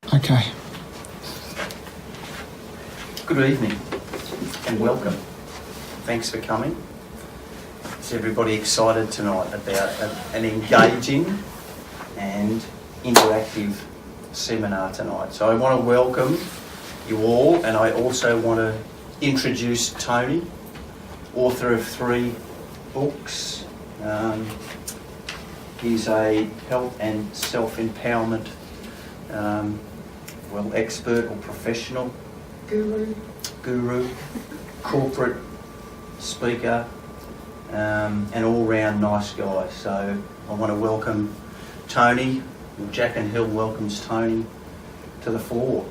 Okay. Good evening and welcome. Thanks for coming. Is everybody excited tonight about an engaging and interactive seminar tonight? So I want to welcome you all, and I also want to introduce Tony, author of 3 books. He's a health and self-empowerment expert or professional, guru, corporate speaker, and all-round nice guy. So I want to welcome Tony. Jack and Hill welcomes Tony to the floor.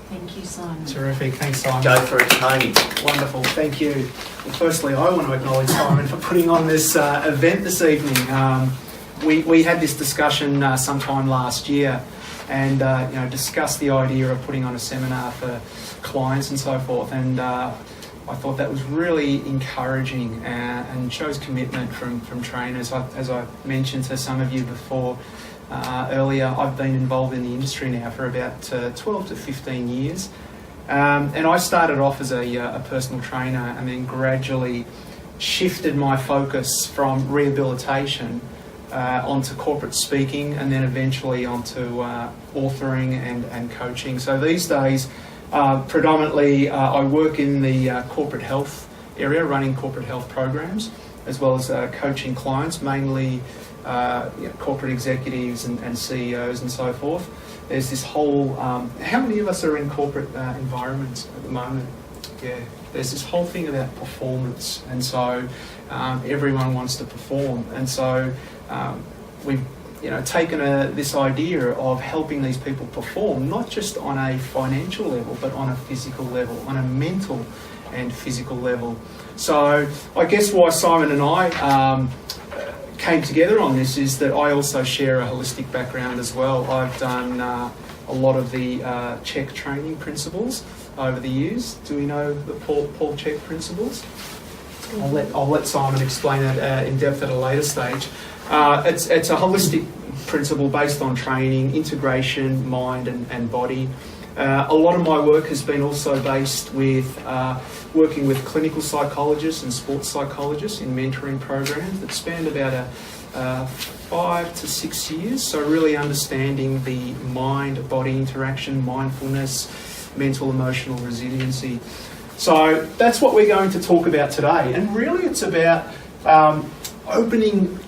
Thank you, Simon. Terrific. Thanks, Simon. Go for it, Tony. Wonderful. Thank you. Well, firstly, I want to acknowledge Simon for putting on this event this evening. We had this discussion sometime last year, and discussed the idea of putting on a seminar for clients and so forth. And I thought that was really encouraging and shows commitment from trainers. As I mentioned to some of you before earlier, I've been involved in the industry now for about 12 to 15 years. And I started off as a personal trainer and then gradually shifted my focus from rehabilitation onto corporate speaking, and then eventually onto authoring and coaching. So these days, predominantly, I work in the corporate health area, running corporate health programs, as well as coaching clients, mainly corporate executives and CEOs and so forth. There's this whole... how many of us are in corporate environments at the moment? Yeah, there's this whole thing about performance, and so everyone wants to perform, and so we've taken this idea of helping these people perform, not just on a financial level, but on a physical level, on a mental and physical level. So I guess why Simon and I came together on this is that I also share a holistic background as well. I've done a lot of the Check training principles over the years. Do we know the Paul Check principles? I'll let Simon explain that in depth at a later stage. It's a holistic principle based on training, integration, mind and body. A lot of my work has been also based with working with clinical psychologists and sports psychologists in mentoring programs that spanned about 5 to 6 years. So really understanding the mind-body interaction, mindfulness, mental emotional resiliency. So that's what we're going to talk about today. And really it's about opening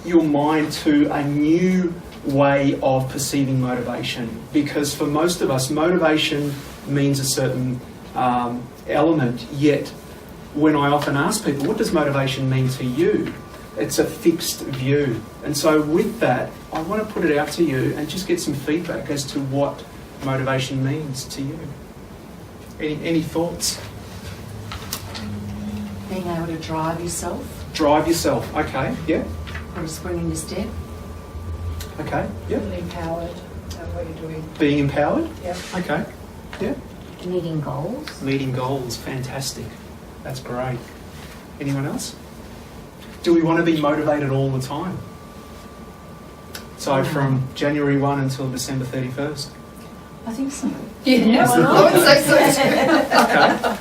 your mind to a new way of perceiving motivation. Because for most of us, motivation means a certain element, yet when I often ask people, what does motivation mean to you? It's a fixed view. And so with that, I want to put it out to you and just get some feedback as to what motivation means to you. Any thoughts? Being able to drive yourself. Drive yourself, okay, yeah. From springing to step. Okay, yeah. Feeling empowered at what you're doing. Being empowered? Yep. Okay, yeah. Meeting goals. Meeting goals, fantastic. That's great. Anyone else? Do we want to be motivated all the time? So from January 1 until December 31st? I think so. Yeah, I would say so. Okay.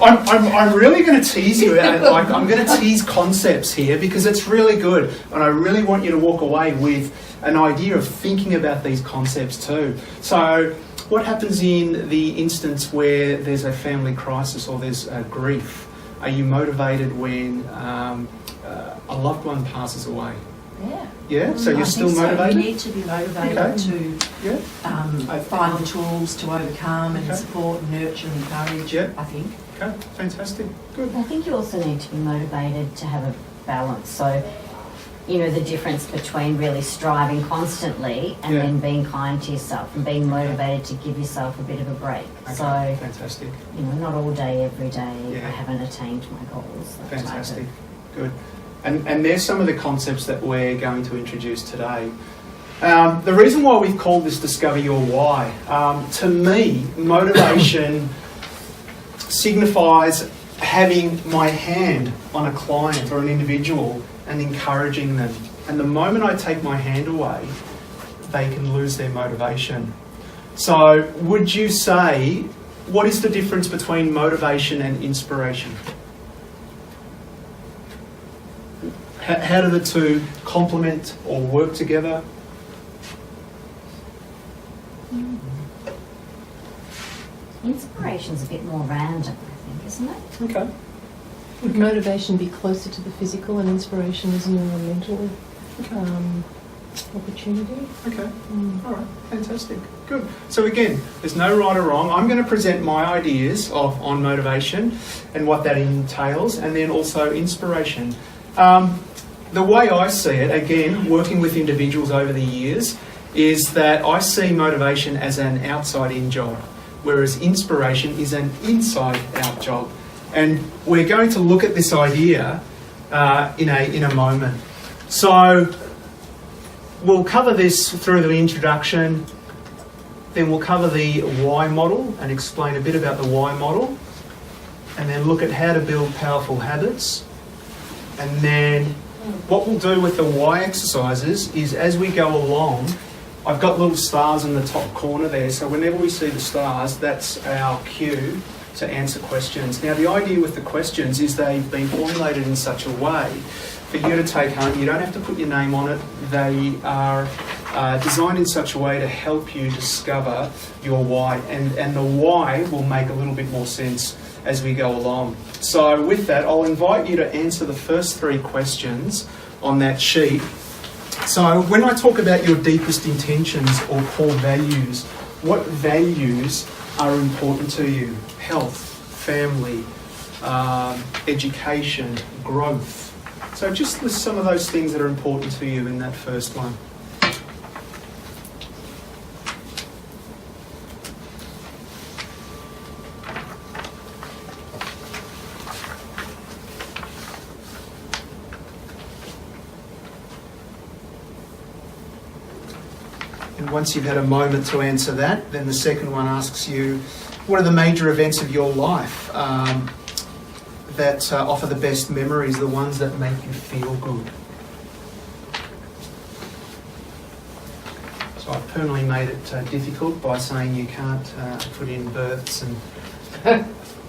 I'm really going to tease you. I'm going to tease concepts here because it's really good, and I really want you to walk away with an idea of thinking about these concepts too. So what happens in the instance where there's a family crisis or there's grief? Are you motivated when a loved one passes away? Yeah. Yeah? So you're still motivated? You need to be motivated to find the tools to overcome and support and nurture and encourage, I think. Okay, fantastic. Good. I think you also need to be motivated to have a balance. So, the difference between really striving constantly and then being kind to yourself and being motivated to give yourself a bit of a break. Okay, so, fantastic. Not all day, every day, I haven't attained my goals. Fantastic. Good. And there's some of the concepts that we're going to introduce today. The reason why we've called this Discover Your Why, to me, motivation signifies having my hand on a client or an individual and encouraging them. And the moment I take my hand away, they can lose their motivation. So would you say, what is the difference between motivation and inspiration? How do the two complement or work together? Inspiration's a bit more random, I think, isn't it? Okay. Would motivation be closer to the physical and inspiration is more a mental opportunity? Okay. All right. Fantastic. Good. So again, there's no right or wrong. I'm going to present my ideas on motivation and what that entails, and then also inspiration. The way I see it, again, working with individuals over the years, is that I see motivation as an outside-in job, whereas inspiration is an inside-out job. And we're going to look at this idea in a moment. So we'll cover this through the introduction, then we'll cover the why model and explain a bit about the why model, and then look at how to build powerful habits. And then what we'll do with the why exercises is, as we go along, I've got little stars in the top corner there, so whenever we see the stars, that's our cue to answer questions. Now, the idea with the questions is they've been formulated in such a way for you to take home. You don't have to put your name on it. They are designed in such a way to help you discover your why, and the why will make a little bit more sense as we go along. So with that, I'll invite you to answer the first 3 questions on that sheet. So when I talk about your deepest intentions or core values, what values are important to you? Health, family, education, growth. So just list some of those things that are important to you in that first one. And once you've had a moment to answer that, then the second one asks you, what are the major events of your life that offer the best memories, the ones that make you feel good? So I've permanently made it difficult by saying you can't put in births and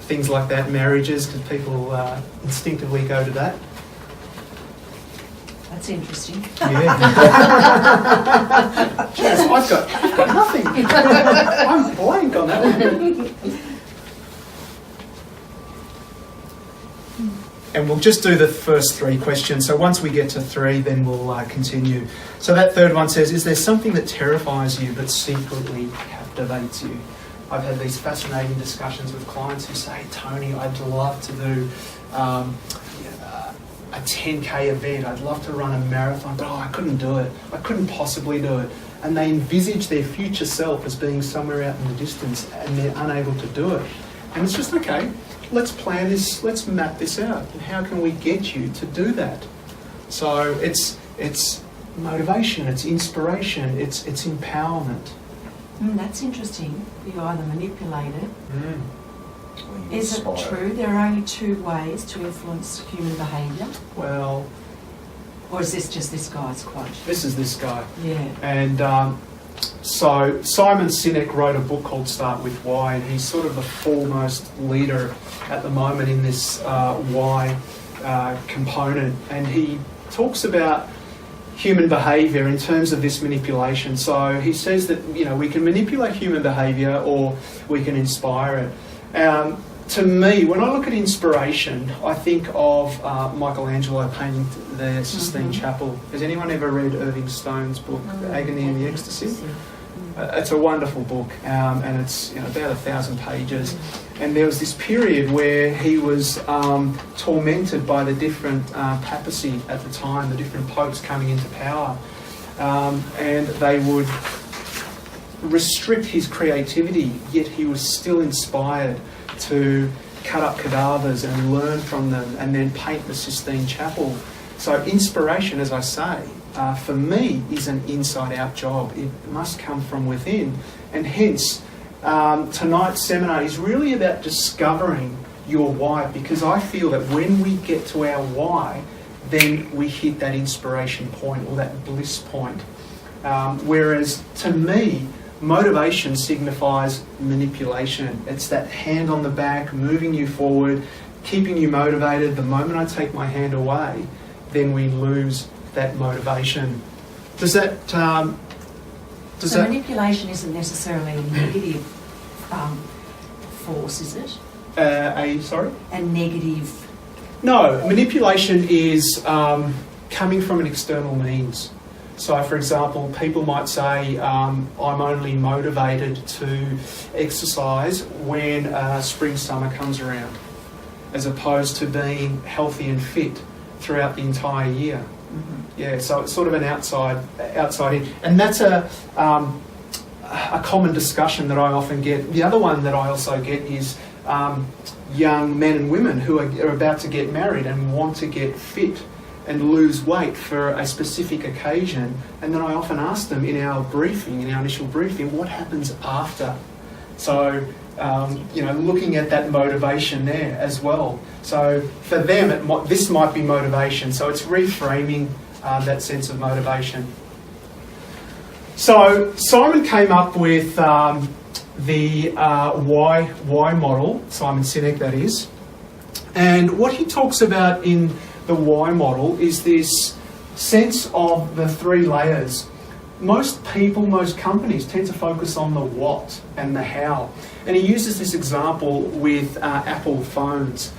things like that, marriages, because people instinctively go to that. That's interesting. Yeah. Jeez, I've got nothing. I'm blank on that one. And we'll just do the first 3 questions. So once we get to 3, then we'll continue. So that third one says, is there something that terrifies you but secretly captivates you? I've had these fascinating discussions with clients who say, Tony, I'd love to do a 10K event. I'd love to run a marathon, but I couldn't do it. I couldn't possibly do it. And they envisage their future self as being somewhere out in the distance, and they're unable to do it. And it's just, okay, let's plan this, let's map this out. And how can we get you to do that? So it's motivation, it's inspiration, it's empowerment. That's interesting. You either manipulate it. Is it true there are only 2 ways to influence human behaviour? Well, or is this just this guy's quote? This is this guy. Yeah. And so Simon Sinek wrote a book called Start With Why, and he's sort of the foremost leader at the moment in this why component. And he talks about human behaviour in terms of this manipulation. So he says that, we can manipulate human behaviour or we can inspire it. To me, when I look at inspiration, I think of Michelangelo painting the Sistine Chapel. Has anyone ever read Irving Stone's book, Agony and the Ecstasy? It's a wonderful book, and it's about 1,000 pages. And there was this period where he was tormented by the different papacy at the time, the different popes coming into power, and they would restrict his creativity, yet he was still inspired to cut up cadavers and learn from them and then paint the Sistine Chapel. So inspiration, as I say, for me is an inside-out job. It must come from within. And hence, tonight's seminar is really about discovering your why, because I feel that when we get to our why, then we hit that inspiration point or that bliss point. Whereas to me, motivation signifies manipulation. It's that hand on the back, moving you forward, keeping you motivated. The moment I take my hand away, then we lose that motivation. Does that... Manipulation isn't necessarily a negative force, is it? Sorry? A negative... No, manipulation is coming from an external means. So, for example, people might say, I'm only motivated to exercise when spring, summer comes around, as opposed to being healthy and fit throughout the entire year. Mm-hmm. Yeah, so it's sort of an outside in. And that's a common discussion that I often get. The other one that I also get is young men and women who are about to get married and want to get fit and lose weight for a specific occasion, and then I often ask them in our initial briefing, what happens after? So, looking at that motivation there as well. So for them, this might be motivation. So it's reframing that sense of motivation. So Simon came up with the why model, Simon Sinek that is, and what he talks about in the why model is this sense of the three layers. Most people, most companies tend to focus on the what and the how. And he uses this example with Apple phones.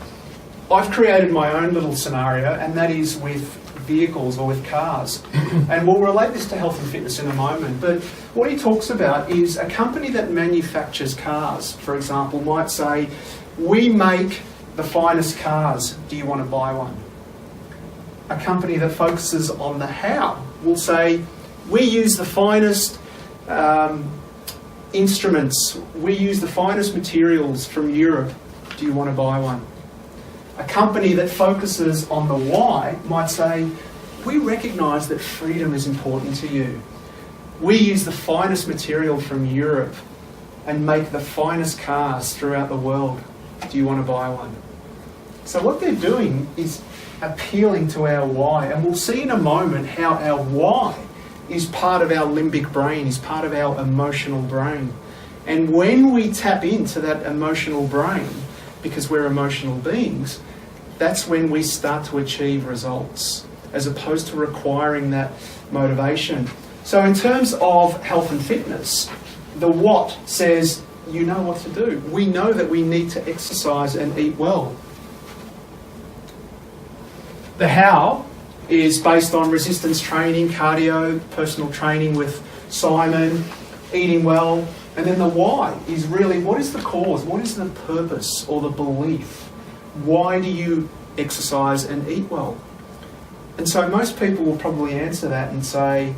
I've created my own little scenario, and that is with vehicles or with cars. And we'll relate this to health and fitness in a moment. But what he talks about is a company that manufactures cars, for example, might say, we make the finest cars. Do you want to buy one? A company that focuses on the how will say, we use the finest instruments, we use the finest materials from Europe. Do you want to buy one? A company that focuses on the why might say, we recognise that freedom is important to you. We use the finest material from Europe and make the finest cars throughout the world. Do you want to buy one? So what they're doing is appealing to our why, and we'll see in a moment how our why is part of our limbic brain, is part of our emotional brain. And when we tap into that emotional brain, because we're emotional beings, that's when we start to achieve results, as opposed to requiring that motivation. So in terms of health and fitness, the what says, you know what to do. We know that we need to exercise and eat well. The how is based on resistance training, cardio, personal training with Simon, eating well. And then the why is really, what is the cause? What is the purpose or the belief? Why do you exercise and eat well? And so most people will probably answer that and say,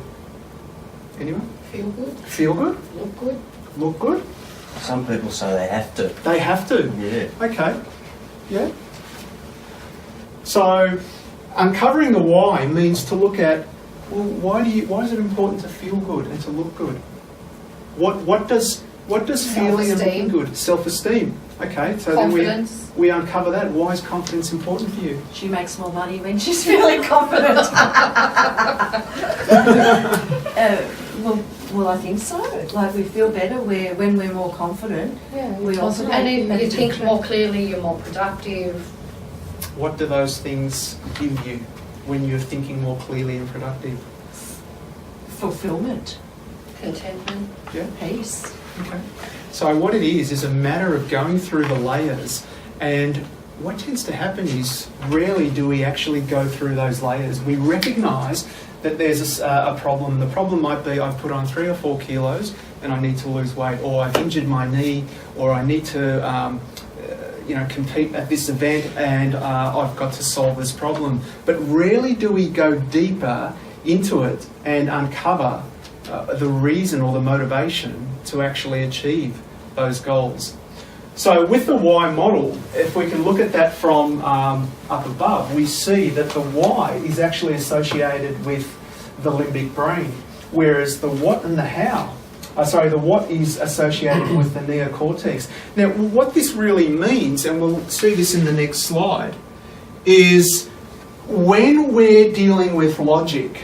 anyone? Feel good. Feel good? Look good. Look good? Some people say they have to. They have to? Yeah. Okay. Yeah. So uncovering the why means to look at, well, why is it important to feel good and to look good? What does feeling and looking good? Self-esteem. Okay, so Confidence. then we uncover that. Why is confidence important for you? She makes more money when she's feeling confident. Well, I think so. Like, we feel better when we're more confident. Yeah, We also and if make you a think difference. more clearly, you're more productive. What do those things give you when you're thinking more clearly and productive? Fulfillment, Contentment. Yeah. peace. Okay. So what it is a matter of going through the layers, and what tends to happen is rarely do we actually go through those layers. We recognise that there's a problem. The problem might be I've put on 3 or 4 kilos and I need to lose weight, or I've injured my knee, or I need to compete at this event and I've got to solve this problem. But rarely do we go deeper into it and uncover the reason or the motivation to actually achieve those goals. So with the why model, if we can look at that from up above, we see that the why is actually associated with the limbic brain, whereas the what and the how, the what is associated with the neocortex. Now, what this really means, and we'll see this in the next slide, is when we're dealing with logic,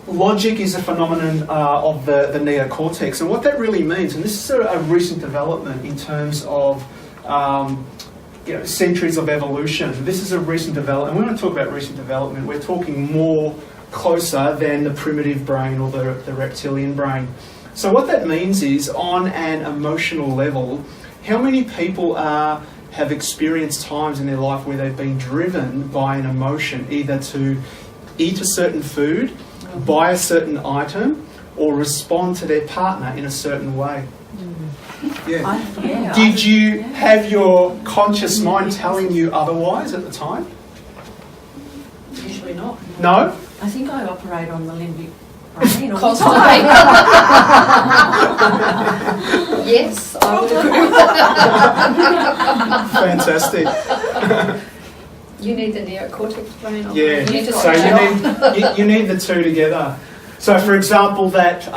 logic is a phenomenon of the neocortex, and what that really means, and this is a recent development in terms of centuries of evolution. This is a recent development. When we talk about recent development, we're talking more closer than the primitive brain or the reptilian brain. So what that means is, on an emotional level, how many people have experienced times in their life where they've been driven by an emotion, either to eat a certain food, buy a certain item, or respond to their partner in a certain way? Yeah. Did you have your conscious mind telling you otherwise at the time? Usually not. No? I think I operate on the limbic brain all the Constantly. time. Yes, I would agree with that. Fantastic. You need the neocortex brain. Yeah, You need to so switch it you need the two together. So for example, that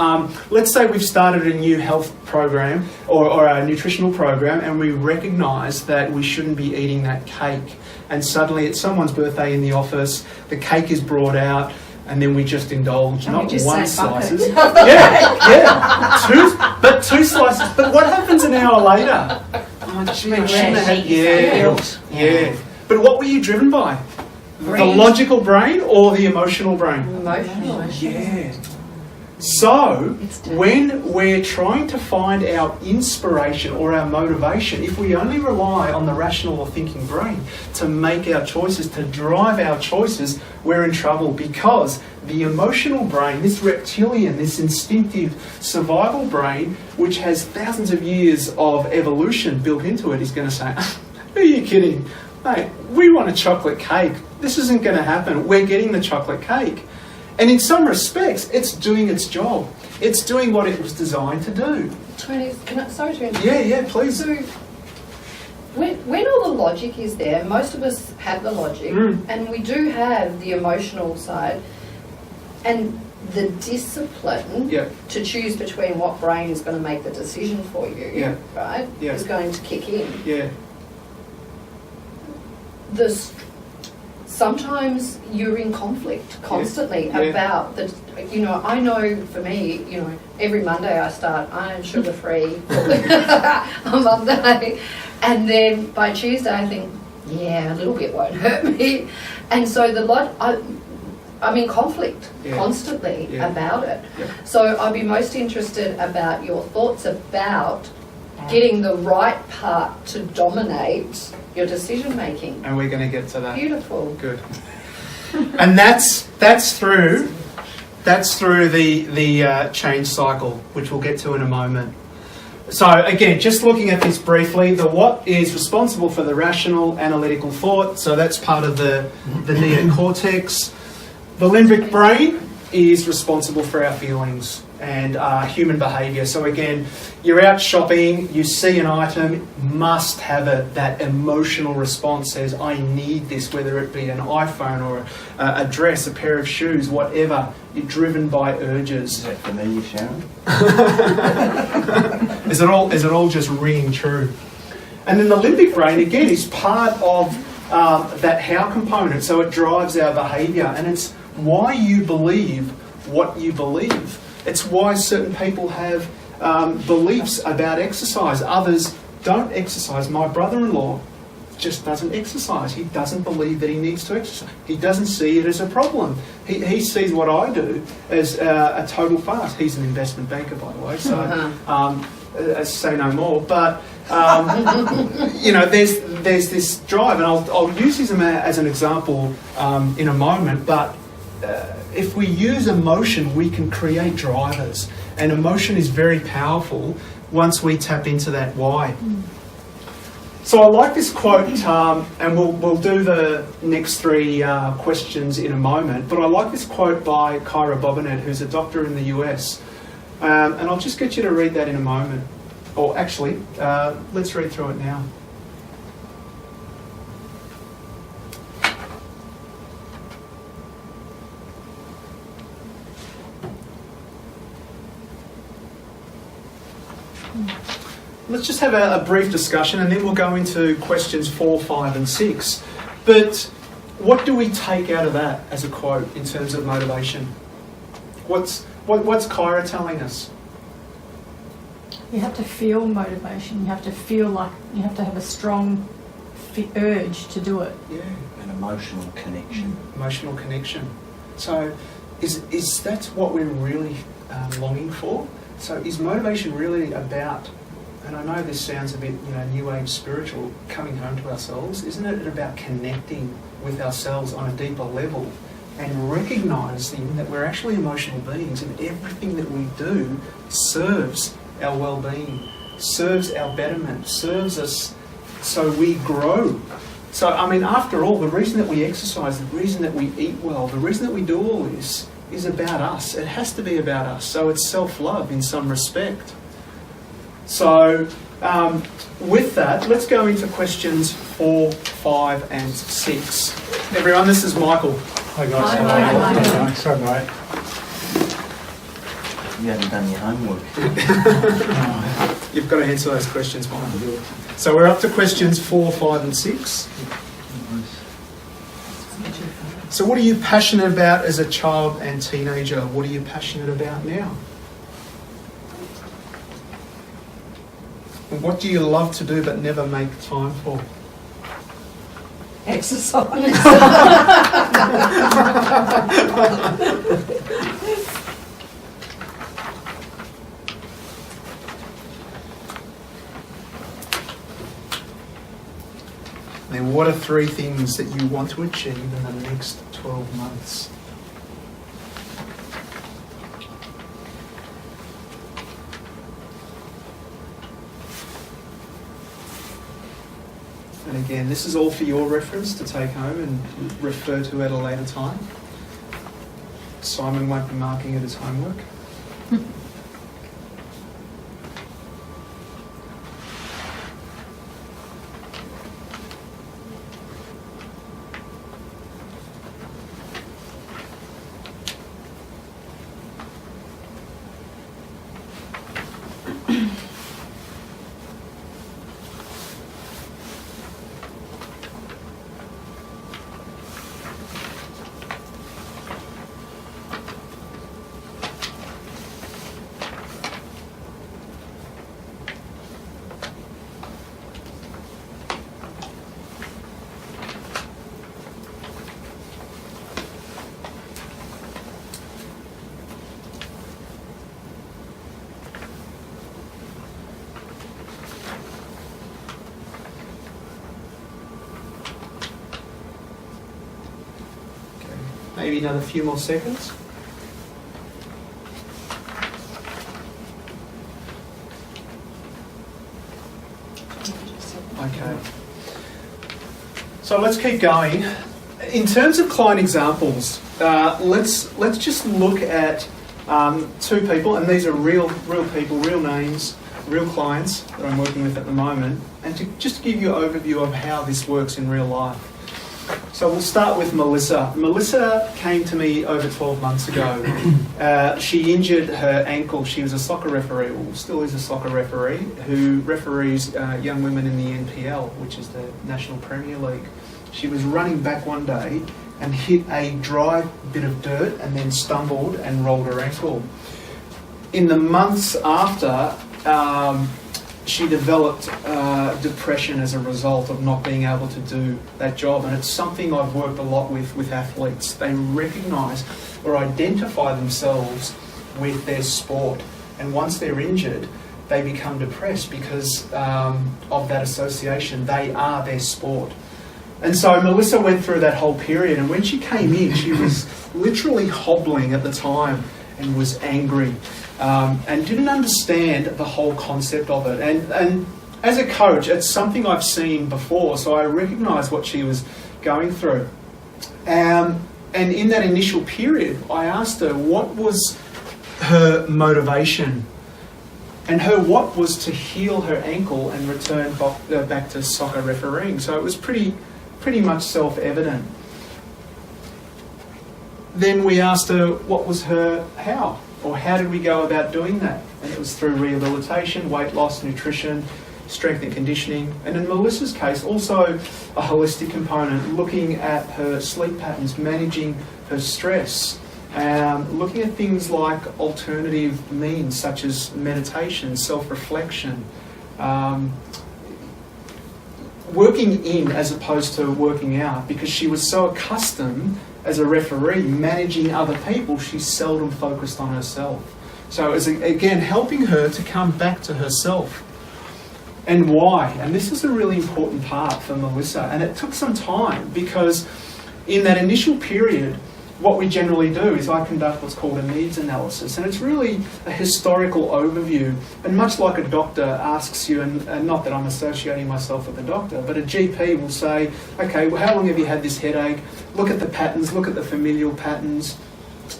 let's say we've started a new health program or a nutritional program, and we recognise that we shouldn't be eating that cake, and suddenly it's someone's birthday in the office, the cake is brought out, and then we just indulge, And not we just one say, "Fuck slices. it." Two slices. But what happens an hour later? Oh, gee, I shouldn't have had. Yeah. But what were you driven by? The Greed. logical brain or the emotional brain? Emotional. Yeah. So, when we're trying to find our inspiration or our motivation, if we only rely on the rational or thinking brain to make our choices, to drive our choices, we're in trouble, because the emotional brain, this reptilian, this instinctive survival brain, which has thousands of years of evolution built into it, is going to say, "Who are you kidding? Mate, we want a chocolate cake. This isn't going to happen. We're getting the chocolate cake." And in some respects, it's doing its job. It's doing what it was designed to do. Sorry to interrupt. Yeah, please. So, when all the logic is there, most of us have the logic, and we do have the emotional side, and the discipline to choose between what brain is going to make the decision for you, right, is going to kick in. Yeah. Sometimes you're in conflict constantly about the, I know for me, every Monday I'm sugar-free on Monday, and then by Tuesday I think, a little bit won't hurt me, and so I'm in conflict constantly about it. So I'd be most interested about your thoughts about getting the right part to dominate your decision making. And we're going to get to that. Beautiful. Good. And that's through the change cycle, which we'll get to in a moment. So again, just looking at this briefly, the what is responsible for the rational analytical thought. So that's part of the neocortex. The limbic brain is responsible for our feelings and human behaviour. So again, you're out shopping, you see an item, must have that emotional response, says, I need this, whether it be an iPhone or a dress, a pair of shoes, whatever. You're driven by urges. Is that for me, Sharon? Is it all just ringing true? And then the limbic brain, again, is part of that how component. So it drives our behaviour, and it's why you believe what you believe. It's why certain people have beliefs about exercise. Others don't exercise. My brother-in-law just doesn't exercise. He doesn't believe that he needs to exercise. He doesn't see it as a problem. He sees what I do as a total farce. He's an investment banker, by the way, so say no more. But, there's this drive, and I'll use him as an example in a moment, but if we use emotion, we can create drivers. And emotion is very powerful once we tap into that why. So I like this quote, and we'll do the next three questions in a moment, but I like this quote by Kyra Bobinet, who's a doctor in the US. And I'll just get you to read that in a moment. Or actually, let's read through it now. Let's just have a brief discussion, and then we'll go into questions 4, 5 and 6. But what do we take out of that as a quote in terms of motivation? What's Kyra telling us? You have to feel motivation. You have to feel like you have to have a strong urge to do it. Yeah. An emotional connection. Emotional connection. So is that what we're really longing for? So is motivation really about, and I know this sounds a bit, new age spiritual, coming home to ourselves, isn't it about connecting with ourselves on a deeper level and recognising that we're actually emotional beings and everything that we do serves our well-being, serves our betterment, serves us so we grow. So, I mean, after all, the reason that we exercise, the reason that we eat well, the reason that we do all this is about us. It has to be about us. So it's self-love in some respect. So, with that, let's go into questions 4, 5 and 6. Everyone, this is Michael. Hi guys. Hi, Michael. Sorry, mate. You haven't done your homework. You've got to answer those questions, Michael. So we're up to questions 4, 5 and 6. So what are you passionate about as a child and teenager? What are you passionate about now? And what do you love to do but never make time for? Exercise. And what are 3 things that you want to achieve in the next 12 months? And again, this is all for your reference to take home and refer to at a later time. Simon won't be marking it as homework. Maybe another few more seconds. Okay. So let's keep going. In terms of client examples, let's just look at 2 people, and these are real people, real names, real clients that I'm working with at the moment, and to just give you an overview of how this works in real life. So we'll start with Melissa. Melissa came to me over 12 months ago. She injured her ankle. She was a soccer referee, or still is a soccer referee, who referees young women in the NPL, which is the National Premier League. She was running back one day and hit a dry bit of dirt and then stumbled and rolled her ankle. In the months after, she developed depression as a result of not being able to do that job, and it's something I've worked a lot with athletes. They recognise or identify themselves with their sport, and once they're injured, they become depressed because of that association. They are their sport. And so Melissa went through that whole period, and when she came in, she was literally hobbling at the time and was angry. And didn't understand the whole concept of it. And as a coach, it's something I've seen before, so I recognised what she was going through. And in that initial period, I asked her what was her motivation. And her what was to heal her ankle and return back to soccer refereeing. So it was pretty much self-evident. Then we asked her what was her how. Or how did we go about doing that? And it was through rehabilitation, weight loss, nutrition, strength and conditioning. And in Melissa's case, also a holistic component, looking at her sleep patterns, managing her stress, looking at things like alternative means such as meditation, self-reflection, working in as opposed to working out, because she was so accustomed as a referee managing other people, she seldom focused on herself. So it was, again, helping her to come back to herself. And why? And this is a really important part for Melissa. And it took some time, because in that initial period, what we generally do is I conduct what's called a needs analysis. And it's really a historical overview. And much like a doctor asks you, and not that I'm associating myself with a doctor, but a GP will say, okay, well, how long have you had this headache? Look at the patterns, look at the familial patterns,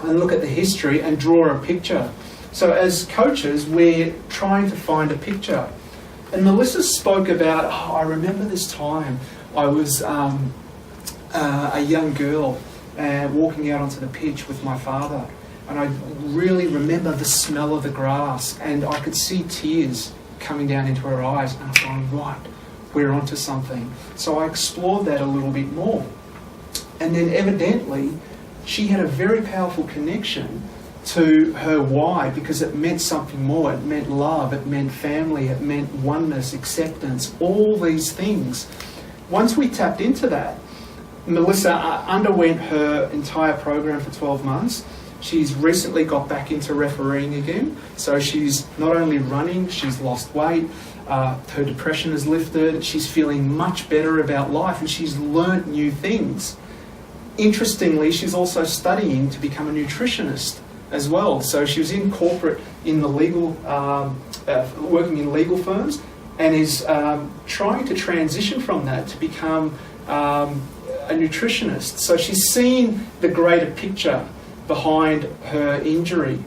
and look at the history and draw a picture. So as coaches, we're trying to find a picture. And Melissa spoke about, I remember this time I was a young girl walking out onto the pitch with my father, and I really remember the smell of the grass, and I could see tears coming down into her eyes, and I was going, right, we're onto something. So I explored that a little bit more. And then evidently, she had a very powerful connection to her why, because it meant something more. It meant love, it meant family, it meant oneness, acceptance, all these things. Once we tapped into that, Melissa underwent her entire program for 12 months. She's recently got back into refereeing again. So she's not only running, she's lost weight, her depression has lifted, she's feeling much better about life, and she's learnt new things. Interestingly, she's also studying to become a nutritionist as well. So she was in corporate, in the legal, working in legal firms, and is trying to transition from that to become a nutritionist. So she's seen the greater picture behind her injury.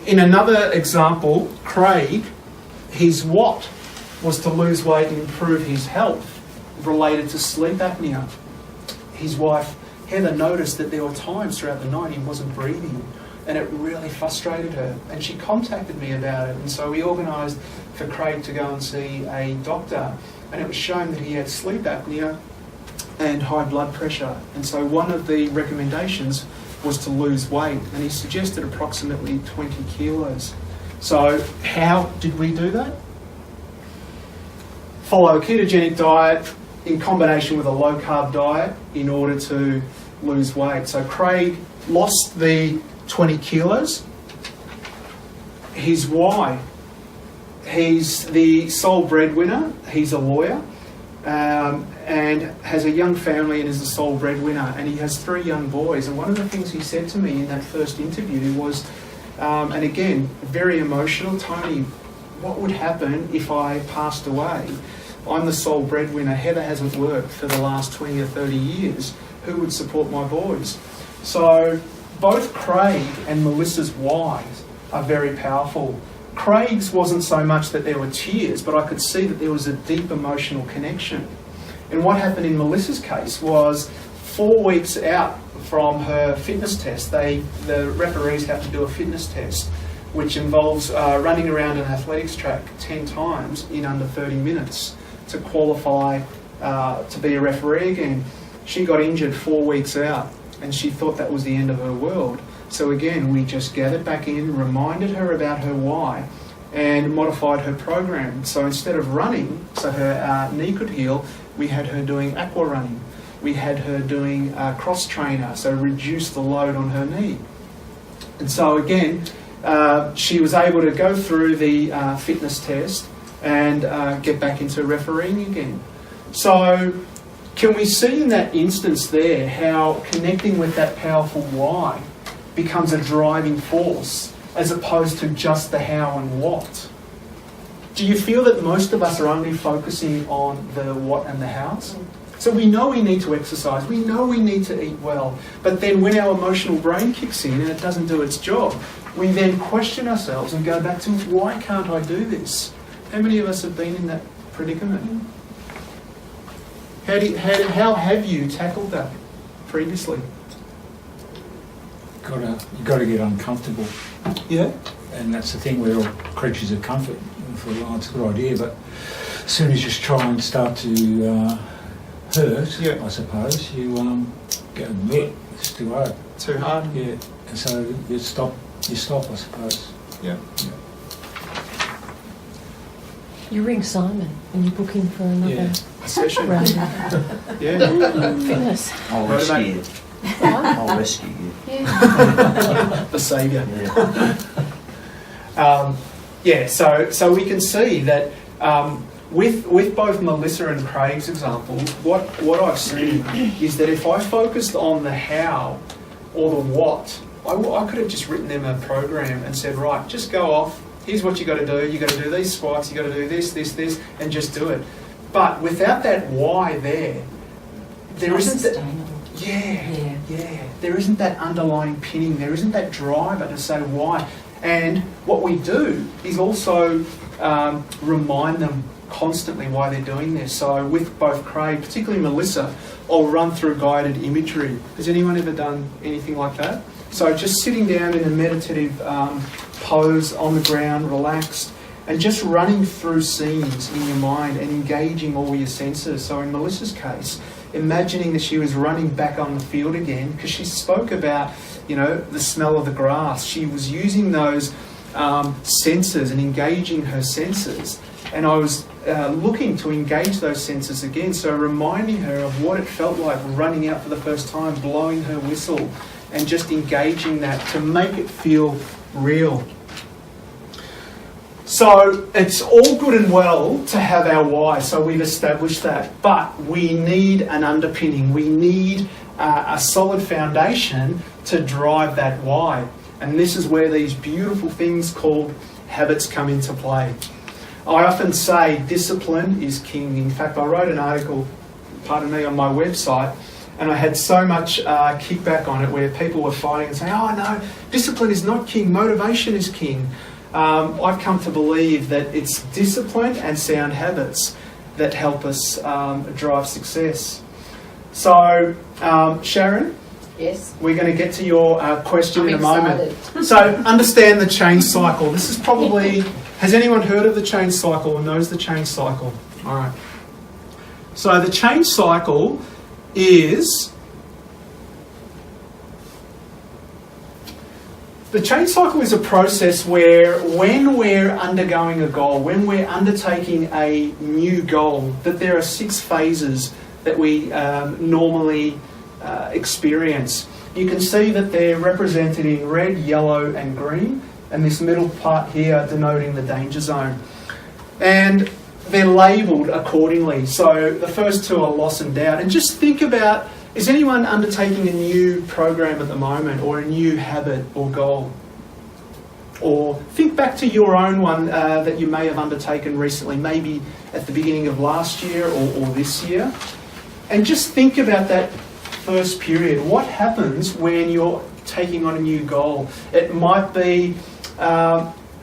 In another example, Craig, his what was to lose weight and improve his health related to sleep apnea. His wife Heather noticed that there were times throughout the night he wasn't breathing, and it really frustrated her, and she contacted me about it. And so we organised for Craig to go and see a doctor, and it was shown that he had sleep apnea and high blood pressure. And so one of the recommendations was to lose weight, and he suggested approximately 20 kilos. So how did we do that? Follow a ketogenic diet in combination with a low-carb diet in order to lose weight. So Craig lost the 20 kilos. His why? He's the sole breadwinner. He's a lawyer. And has a young family and is the sole breadwinner, and he has 3 young boys. And one of the things he said to me in that first interview was, and again, very emotional, Tony, what would happen if I passed away? I'm the sole breadwinner, Heather hasn't worked for the last 20 or 30 years, who would support my boys? So both Craig and Melissa's whys are very powerful. Craig's wasn't so much that there were tears, but I could see that there was a deep emotional connection. And what happened in Melissa's case was 4 weeks out from her fitness test, the referees have to do a fitness test, which involves running around an athletics track 10 times in under 30 minutes to qualify to be a referee again. She got injured 4 weeks out, and she thought that was the end of her world. So again, we just gathered back in, reminded her about her why, and modified her program. So instead of running, so her knee could heal, we had her doing aqua running. We had her doing cross trainer, so reduce the load on her knee. And so again, she was able to go through the fitness test and get back into refereeing again. So can we see in that instance there how connecting with that powerful why becomes a driving force as opposed to just the how and what? Do you feel that most of us are only focusing on the what and the hows? So we know we need to exercise, we know we need to eat well, but then when our emotional brain kicks in and it doesn't do its job, we then question ourselves and go back to, why can't I do this? How many of us have been in that predicament? How have you tackled that previously? You've got to get uncomfortable. Yeah. And that's the thing, we're all creatures of comfort. For a while, it's a good idea, but as soon as you try and start to hurt, Yeah. I suppose, you get a bit it's too hard. Too hard. Yeah, and so you stop, I suppose. Yeah. You ring Simon and you book him for another Yeah. Session. round. Yeah. Fitness. I'll rescue you. I'll rescue you. The saviour. Yeah. So we can see that with both Melissa and Craig's examples, what I've seen is that if I focused on the how or the what, I could have just written them a program and said, right, just go off. Here's what you got to do. You got to do these squats. You got to do this, and just do it. But without that why there isn't that. Sustainable. Yeah. There isn't that underlying pinning. There isn't that driver to say why. And what we do is also remind them constantly why they're doing this. So with both Craig, particularly Melissa, I'll run through guided imagery. Has anyone ever done anything like that? So just sitting down in a meditative pose on the ground, relaxed, and just running through scenes in your mind and engaging all your senses. So in Melissa's case, imagining that she was running back on the field again, because she spoke about, the smell of the grass. She was using those senses and engaging her senses. And I was looking to engage those senses again, so reminding her of what it felt like running out for the first time, blowing her whistle, and just engaging that to make it feel real. So it's all good and well to have our why, so we've established that, but we need an underpinning. We need a solid foundation to drive that why. And this is where these beautiful things called habits come into play. I often say discipline is king. In fact, I wrote an article, on my website, and I had so much kickback on it where people were fighting and saying, oh no, discipline is not king, motivation is king. I've come to believe that it's discipline and sound habits that help us drive success. So, Sharon? Yes. We're going to get to your question in a moment. Excited. So, understand the change cycle. This is probably... Has anyone heard of the change cycle or knows the change cycle? All right. So, the change cycle is... The change cycle is a process where when we're undergoing a goal, when we're undertaking a new goal, that there are 6 phases that we normally experience. You can see that they're represented in red, yellow and green, and this middle part here denoting the danger zone. And they're labelled accordingly. So the first 2 are loss and doubt. And just think about, is anyone undertaking a new program at the moment, or a new habit or goal? Or think back to your own one that you may have undertaken recently, maybe at the beginning of last year or this year. And just think about that first period. What happens when you're taking on a new goal? It might be,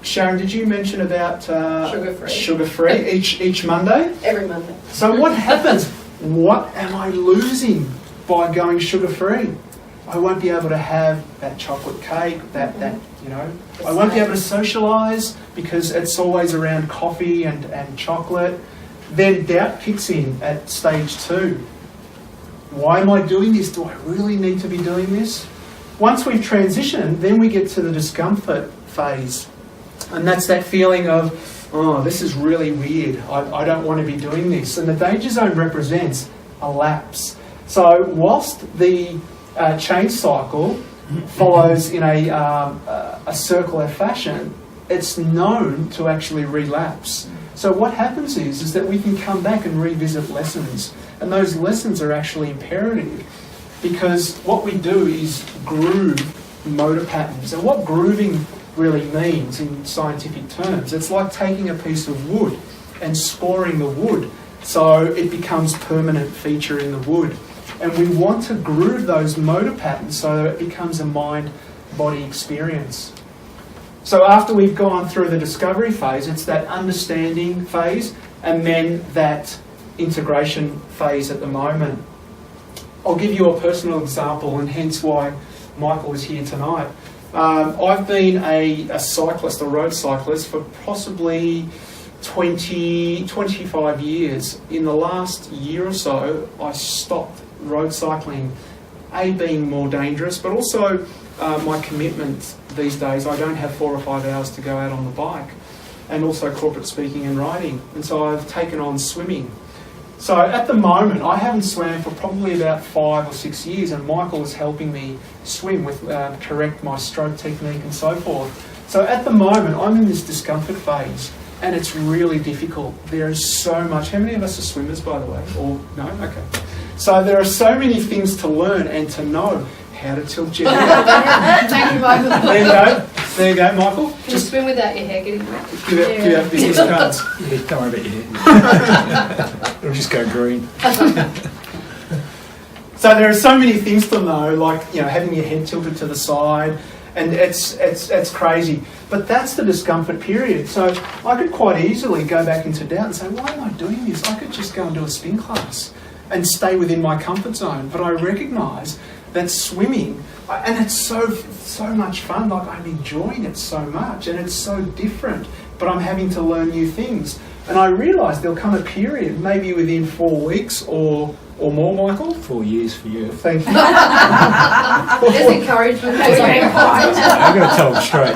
Sharon, did you mention about Sugar-free. Sugar-free each Monday? Every Monday. So what happens? What am I losing by going sugar-free? I won't be able to have that chocolate cake, I won't be able to socialise because it's always around coffee and chocolate. Then doubt kicks in at stage 2. Why am I doing this? Do I really need to be doing this? Once we've transitioned, then we get to the discomfort phase. And that's that feeling of, oh, this is really weird. I don't want to be doing this. And the danger zone represents a lapse. So whilst the change cycle follows in a circular fashion, it's known to actually relapse. So what happens is that we can come back and revisit lessons. And those lessons are actually imperative, because what we do is groove motor patterns. And what grooving really means in scientific terms, it's like taking a piece of wood and scoring the wood so it becomes permanent feature in the wood. And we want to groove those motor patterns so that it becomes a mind-body experience. So after we've gone through the discovery phase, it's that understanding phase and then that integration phase at the moment. I'll give you a personal example, and hence why Michael is here tonight. I've been a cyclist, a road cyclist, for possibly 25 years. In the last year or so, I stopped road cycling being more dangerous, but also my commitment these days. I don't have 4 or 5 hours to go out on the bike, and also corporate speaking and writing. And so I've taken on swimming. So at the moment, I haven't swam for probably about 5 or 6 years, and Michael is helping me swim with correct my stroke technique and so forth. So at the moment, I'm in this discomfort phase, and it's really difficult. There is so much. How many of us are swimmers, by the way? Or no? Okay. So there are so many things to learn and to know. How to tilt your hair. Thank you, Michael. There you go. There you go, Michael. Can you swim without your hair getting wet? Give out business cards. Yeah, don't worry about your hair. It'll just go green. So there are so many things to know, like having your head tilted to the side, and it's crazy. But that's the discomfort period. So I could quite easily go back into doubt and say, why am I doing this? I could just go and do a spin class and stay within my comfort zone. But I recognise that swimming, and it's so much fun, like I'm enjoying it so much, and it's so different, but I'm having to learn new things. And I realise there'll come a period, maybe within 4 weeks or more, Michael? 4 years for you. Thank you. There's encouragement. I've got to tell them straight.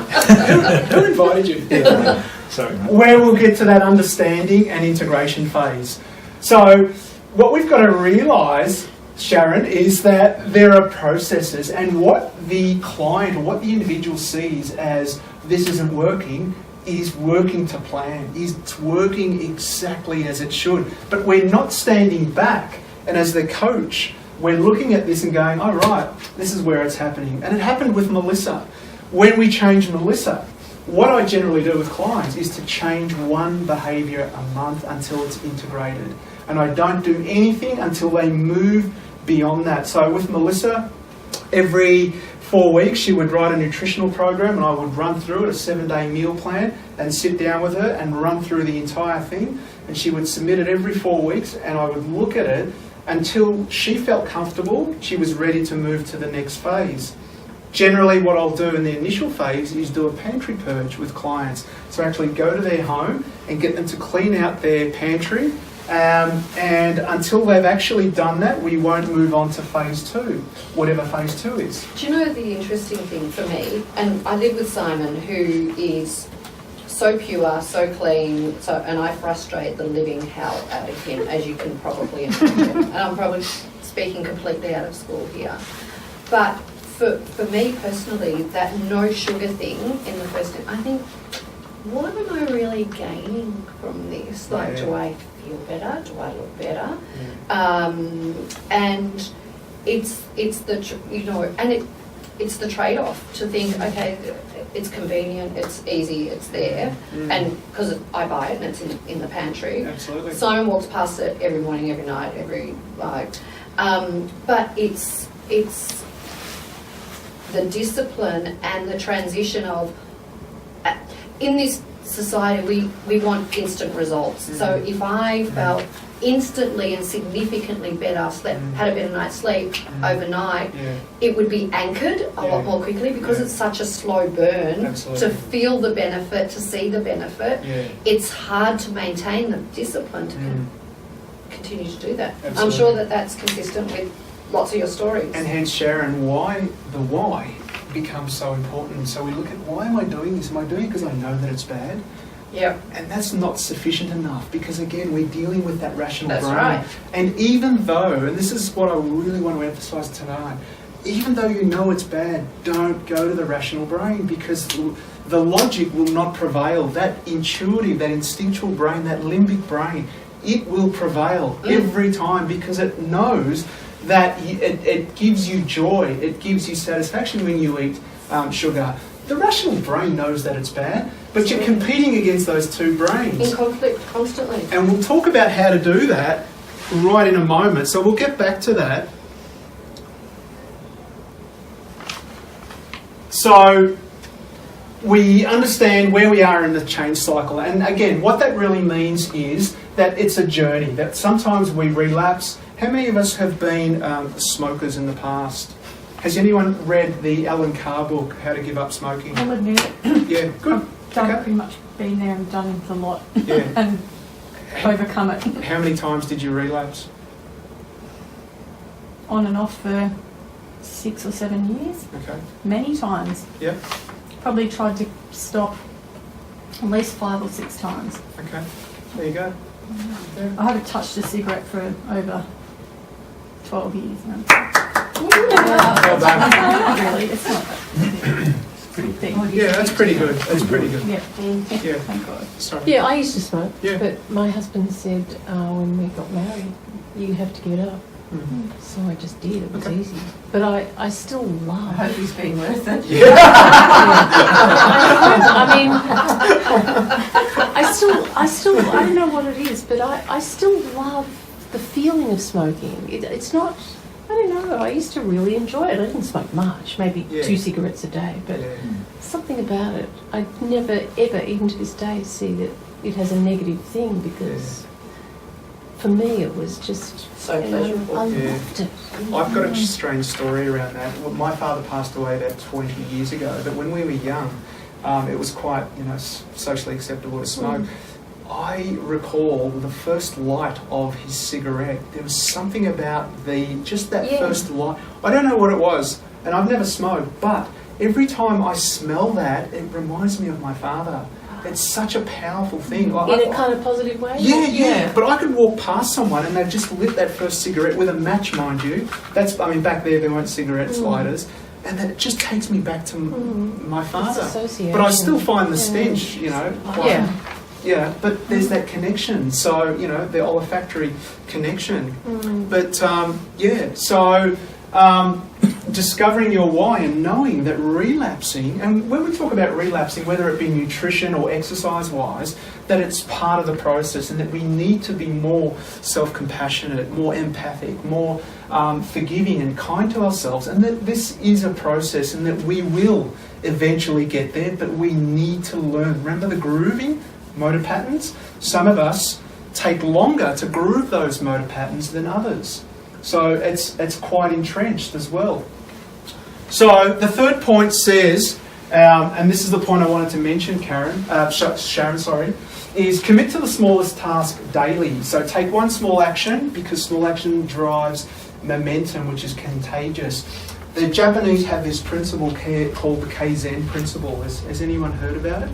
Who invited you? Yeah. Sorry, mate. Where we'll get to that understanding and integration phase. So what we've got to realise, Sharon, is that there are processes, and what the client or what the individual sees as this isn't working is working to plan. It's working exactly as it should. But we're not standing back, and as the coach, we're looking at this and going, oh right, this is where it's happening. And it happened with Melissa. When we changed Melissa, what I generally do with clients is to change one behaviour a month until it's integrated. And I don't do anything until they move beyond that. So with Melissa, every 4 weeks she would write a nutritional program, and I would run through it, a 7-day meal plan, and sit down with her and run through the entire thing. And she would submit it every 4 weeks, and I would look at it until she felt comfortable, she was ready to move to the next phase. Generally what I'll do in the initial phase is do a pantry purge with clients. So actually go to their home and get them to clean out their pantry. And until they've actually done that, we won't move on to phase 2, whatever phase 2 is. Do you know the interesting thing for me, and I live with Simon, who is so pure, so clean, and I frustrate the living hell out of him, as you can probably imagine. And I'm probably speaking completely out of school here. But for me personally, that no sugar thing in the first, I think, what am I really gaining from this? Like, do I feel better? Do I look better? And it's the it's the trade-off to think, okay, it's convenient, it's easy, it's there, and because I buy it and it's in the pantry. Absolutely. Simon walks past it every morning, every night, but it's the discipline and the transition of. In this society, we want instant results. So if I felt instantly and significantly better, had a better night's sleep overnight, it would be anchored a lot more quickly, because it's such a slow burn. Absolutely. To feel the benefit, to see the benefit. It's hard to maintain the discipline to continue to do that. Absolutely. I'm sure that that's consistent with lots of your stories. And hence, Sharon, why becomes so important. So we look at, why am I doing this? Am I doing it because I know that it's bad? Yeah. And that's not sufficient enough, because again, we're dealing with that rational That's brain. right. And even though, and this is what I really want to emphasise tonight, even though you know it's bad, don't go to the rational brain, because the logic will not prevail. That intuitive, that instinctual brain, that limbic brain, it will prevail every time, because it knows that it gives you joy, it gives you satisfaction when you eat sugar. The rational brain knows that it's bad, but you're competing against those two brains. In conflict constantly. And we'll talk about how to do that right in a moment, so we'll get back to that. So we understand where we are in the change cycle, and again, what that really means is that it's a journey, that sometimes we relapse. How many of us have been smokers in the past? Has anyone read the Alan Carr book, How to Give Up Smoking? I'll admit it. Yeah, good. Pretty much been there and done it a lot. Yeah. And overcome it. How many times did you relapse? On and off for 6 or 7 years, Okay. many times. Yep. Probably tried to stop at least 5 or 6 times. Okay. There you go. Yeah. I haven't touched a cigarette for over 12 years now. Well done. Not really, it's not that big. Yeah, that's pretty good. That's pretty good. Yeah, Yeah. thank God. Sorry. Yeah, I used to smoke, Yeah. but my husband said when we got married, you have to give it up. Mhm. So I just did. It was Okay. easy. But I still I love. hope he's been worth it. I mean, I don't know what it is, but I still love the feeling of smoking. It's not, I don't know, I used to really enjoy it. I didn't smoke much, maybe Yeah. 2 cigarettes a day, but Yeah. something about it. I never, ever, even to this day, see that it has a negative thing because for me it was just So you know, pleasurable. I Yeah. loved it. I've got a strange story around that. Well, my father passed away about 20 years ago, but when we were young, it was quite, socially acceptable to smoke. I recall the first light of his cigarette. There was something about that Yeah. first light. I don't know what it was, and I've never smoked, but every time I smell that, it reminds me of my father. It's such a powerful thing. In a kind of positive way? Yeah. But I could walk past someone and they've just lit that first cigarette with a match, mind you. Back there weren't cigarette lighters. And that it just takes me back to my father. It's association. But I still find the stench, quite... Yeah. Yeah, but there's that connection. So, the olfactory connection. But, discovering your why and knowing that relapsing, and when we talk about relapsing, whether it be nutrition or exercise-wise, that it's part of the process and that we need to be more self-compassionate, more empathic, more forgiving and kind to ourselves, and that this is a process and that we will eventually get there, but we need to learn. Remember the grooving motor patterns? Some of us take longer to groove those motor patterns than others. So it's quite entrenched as well. So the third point says, and this is the point I wanted to mention, Sharon, is commit to the smallest task daily. So take one small action, because small action drives momentum, which is contagious. The Japanese have this principle called the Kaizen principle. Has anyone heard about it?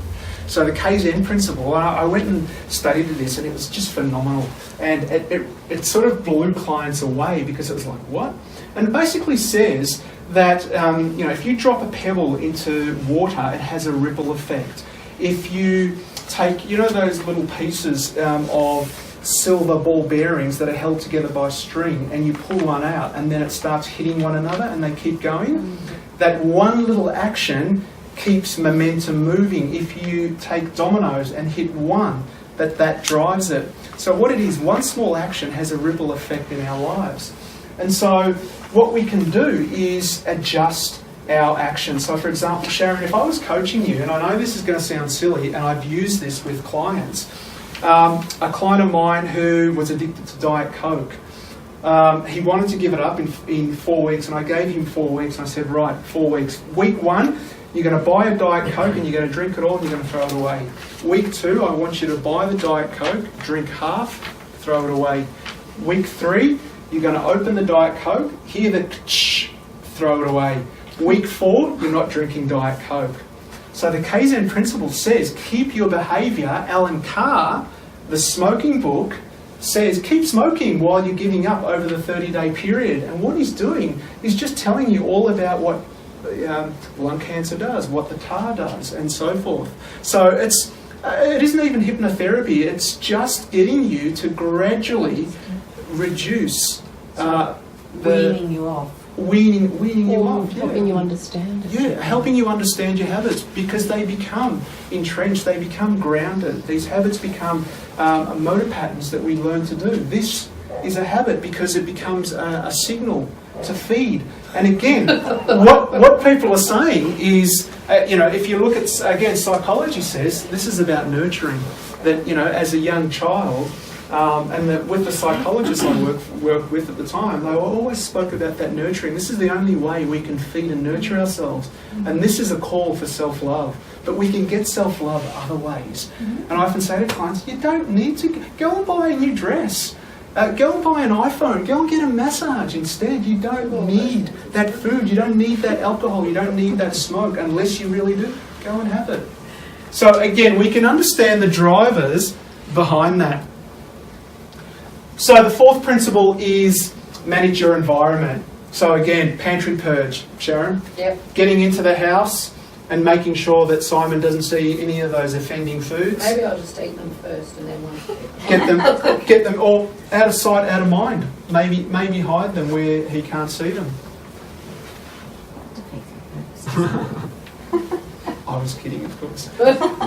So the Kaizen principle, I went and studied this and it was just phenomenal. And it sort of blew clients away because it was like, what? And it basically says that, if you drop a pebble into water, it has a ripple effect. If you take, those little pieces of silver ball bearings that are held together by string, and you pull one out and then it starts hitting one another and they keep going, that one little action keeps momentum moving. If you take dominoes and hit one, that drives it. So what it is, one small action has a ripple effect in our lives. And so what we can do is adjust our actions. So for example, Sharon, if I was coaching you, and I know this is going to sound silly, and I've used this with clients, a client of mine who was addicted to Diet Coke, he wanted to give it up in 4 weeks, and I gave him 4 weeks, and I said, right, 4 weeks. Week 1, you're going to buy a Diet Coke and you're going to drink it all and you're going to throw it away. Week 2, I want you to buy the Diet Coke, drink half, throw it away. Week 3, you're going to open the Diet Coke, hear the tsh, throw it away. Week 4, you're not drinking Diet Coke. So the Kaizen principle says, keep your behaviour. Alan Carr, the smoking book, says, keep smoking while you're giving up over the 30-day period. And what he's doing is just telling you all about what lung cancer does, what the tar does, and so forth. So it isn't even hypnotherapy, it's just getting you to gradually reduce Weaning you off. weaning you off. Helping you understand it. Yeah, helping you understand your habits, because they become entrenched, they become grounded. These habits become motor patterns that we learn to do. This is a habit because it becomes a signal to feed. And again, what people are saying is, if you look at, again, psychology says this is about nurturing. That, as a young child, and with the psychologists I worked with at the time, they always spoke about that nurturing. This is the only way we can feed and nurture ourselves. And this is a call for self-love. But we can get self-love other ways. And I often say to clients, you don't need to go and buy a new dress. Go and buy an iPhone. Go and get a massage instead. You don't need that food. You don't need that alcohol. You don't need that smoke unless you really do. Go and have it. So again, we can understand the drivers behind that. So the fourth principle is manage your environment. So again, pantry purge. Sharon? Yep. Getting into the house and making sure that Simon doesn't see any of those offending foods. Maybe I'll just eat them first and then once. Get them all out of sight, out of mind. Maybe hide them where he can't see them. I was kidding, of course.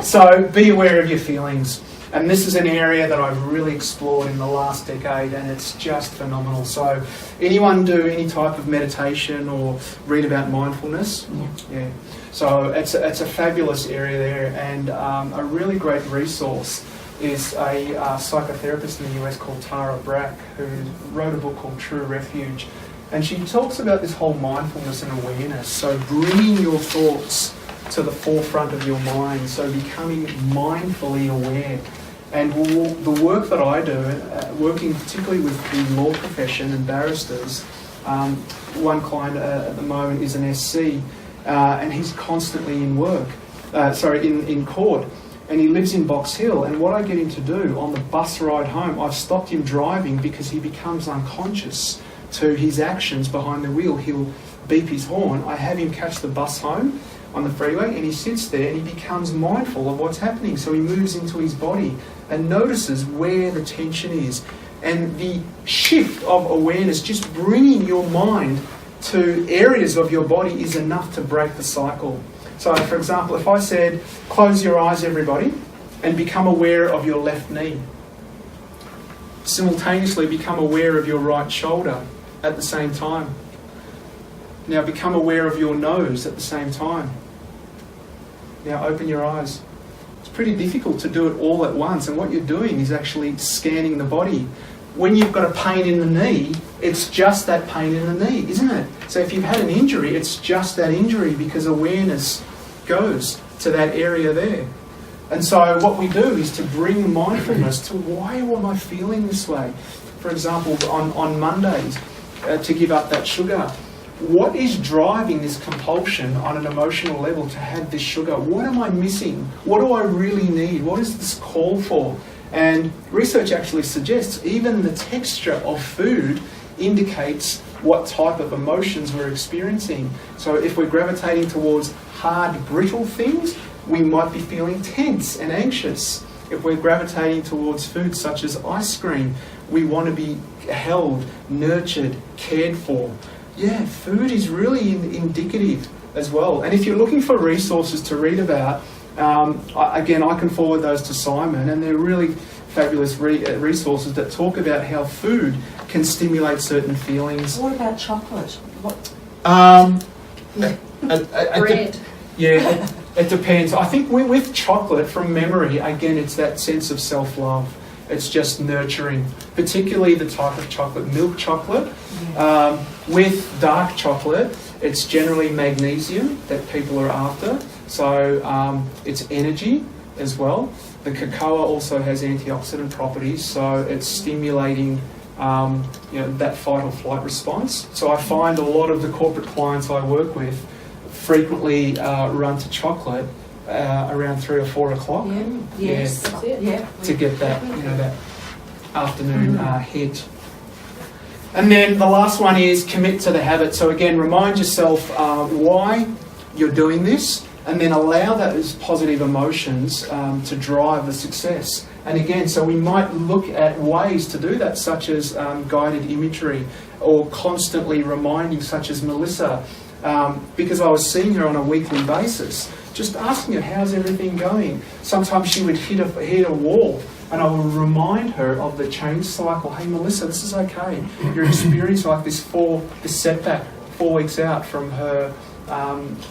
So be aware of your feelings. And this is an area that I've really explored in the last decade, and it's just phenomenal. So anyone do any type of meditation or read about mindfulness? Yeah. So it's a fabulous area there, and a really great resource is a psychotherapist in the US called Tara Brach, who wrote a book called True Refuge. And she talks about this whole mindfulness and awareness. So bringing your thoughts to the forefront of your mind, so becoming mindfully aware. And the work that I do, working particularly with the law profession and barristers, one client at the moment is an SC, and he's constantly in court, and he lives in Box Hill. And what I get him to do on the bus ride home, I've stopped him driving because he becomes unconscious to his actions behind the wheel. He'll beep his horn. I have him catch the bus home on the freeway, and he sits there and he becomes mindful of what's happening. So he moves into his body and notices where the tension is. And the shift of awareness, just bringing your mind to areas of your body, is enough to break the cycle. So, for example, if I said, close your eyes, everybody, and become aware of your left knee. Simultaneously become aware of your right shoulder at the same time. Now become aware of your nose at the same time. Now open your eyes. It's pretty difficult to do it all at once, and what you're doing is actually scanning the body. When you've got a pain in the knee, it's just that pain in the knee, isn't it? So if you've had an injury, it's just that injury, because awareness goes to that area there. And so what we do is to bring mindfulness to, why am I feeling this way? For example, on Mondays, to give up that sugar. What is driving this compulsion on an emotional level to have this sugar? What am I missing? What do I really need? What is this call for? And research actually suggests even the texture of food indicates what type of emotions we're experiencing. So if we're gravitating towards hard, brittle things, we might be feeling tense and anxious. If we're gravitating towards food such as ice cream, we want to be held, nurtured, cared for. Yeah, food is really indicative as well. And if you're looking for resources to read about, again, I can forward those to Simon, and they're really fabulous resources that talk about how food can stimulate certain feelings. What about chocolate? Bread. Yeah, it depends. I think with chocolate, from memory, again, it's that sense of self-love. It's just nurturing, particularly the type of chocolate, milk chocolate. With dark chocolate, it's generally magnesium that people are after. So it's energy as well. The cocoa also has antioxidant properties, so it's stimulating that fight or flight response. So I find a lot of the corporate clients I work with frequently run to chocolate around 3 or 4 o'clock. Yes. Yeah. To get that, that afternoon hit. And then the last one is commit to the habit. So again, remind yourself why you're doing this, and then allow those positive emotions to drive the success. And again, so we might look at ways to do that, such as guided imagery, or constantly reminding, such as Melissa, because I was seeing her on a weekly basis, just asking her, how's everything going? Sometimes she would hit a wall, and I would remind her of the change cycle. Hey, Melissa, this is okay. You're experiencing like this setback 4 weeks out from her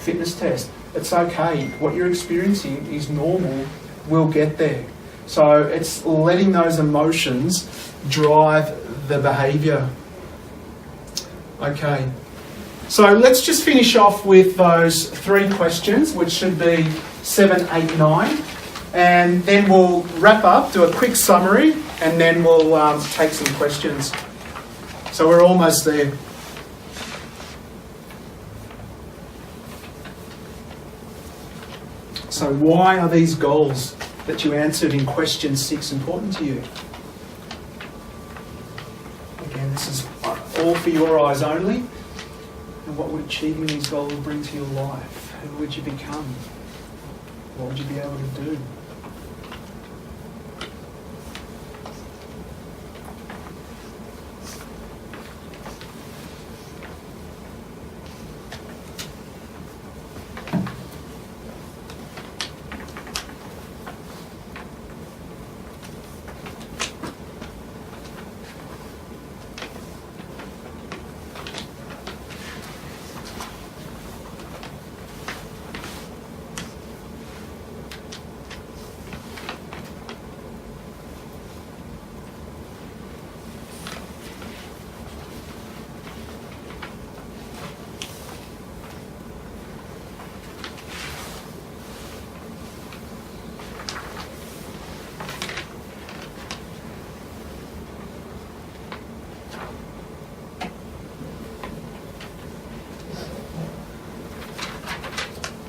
fitness test. It's okay. What you're experiencing is normal. We'll get there. So it's letting those emotions drive the behaviour. Okay. So let's just finish off with those 3 questions, which should be 7, 8, 9. And then we'll wrap up, do a quick summary, and then we'll take some questions. So we're almost there. So why are these goals that you answered in question 6 important to you? Again, this is all for your eyes only. And what would achieving these goals bring to your life? Who would you become? What would you be able to do?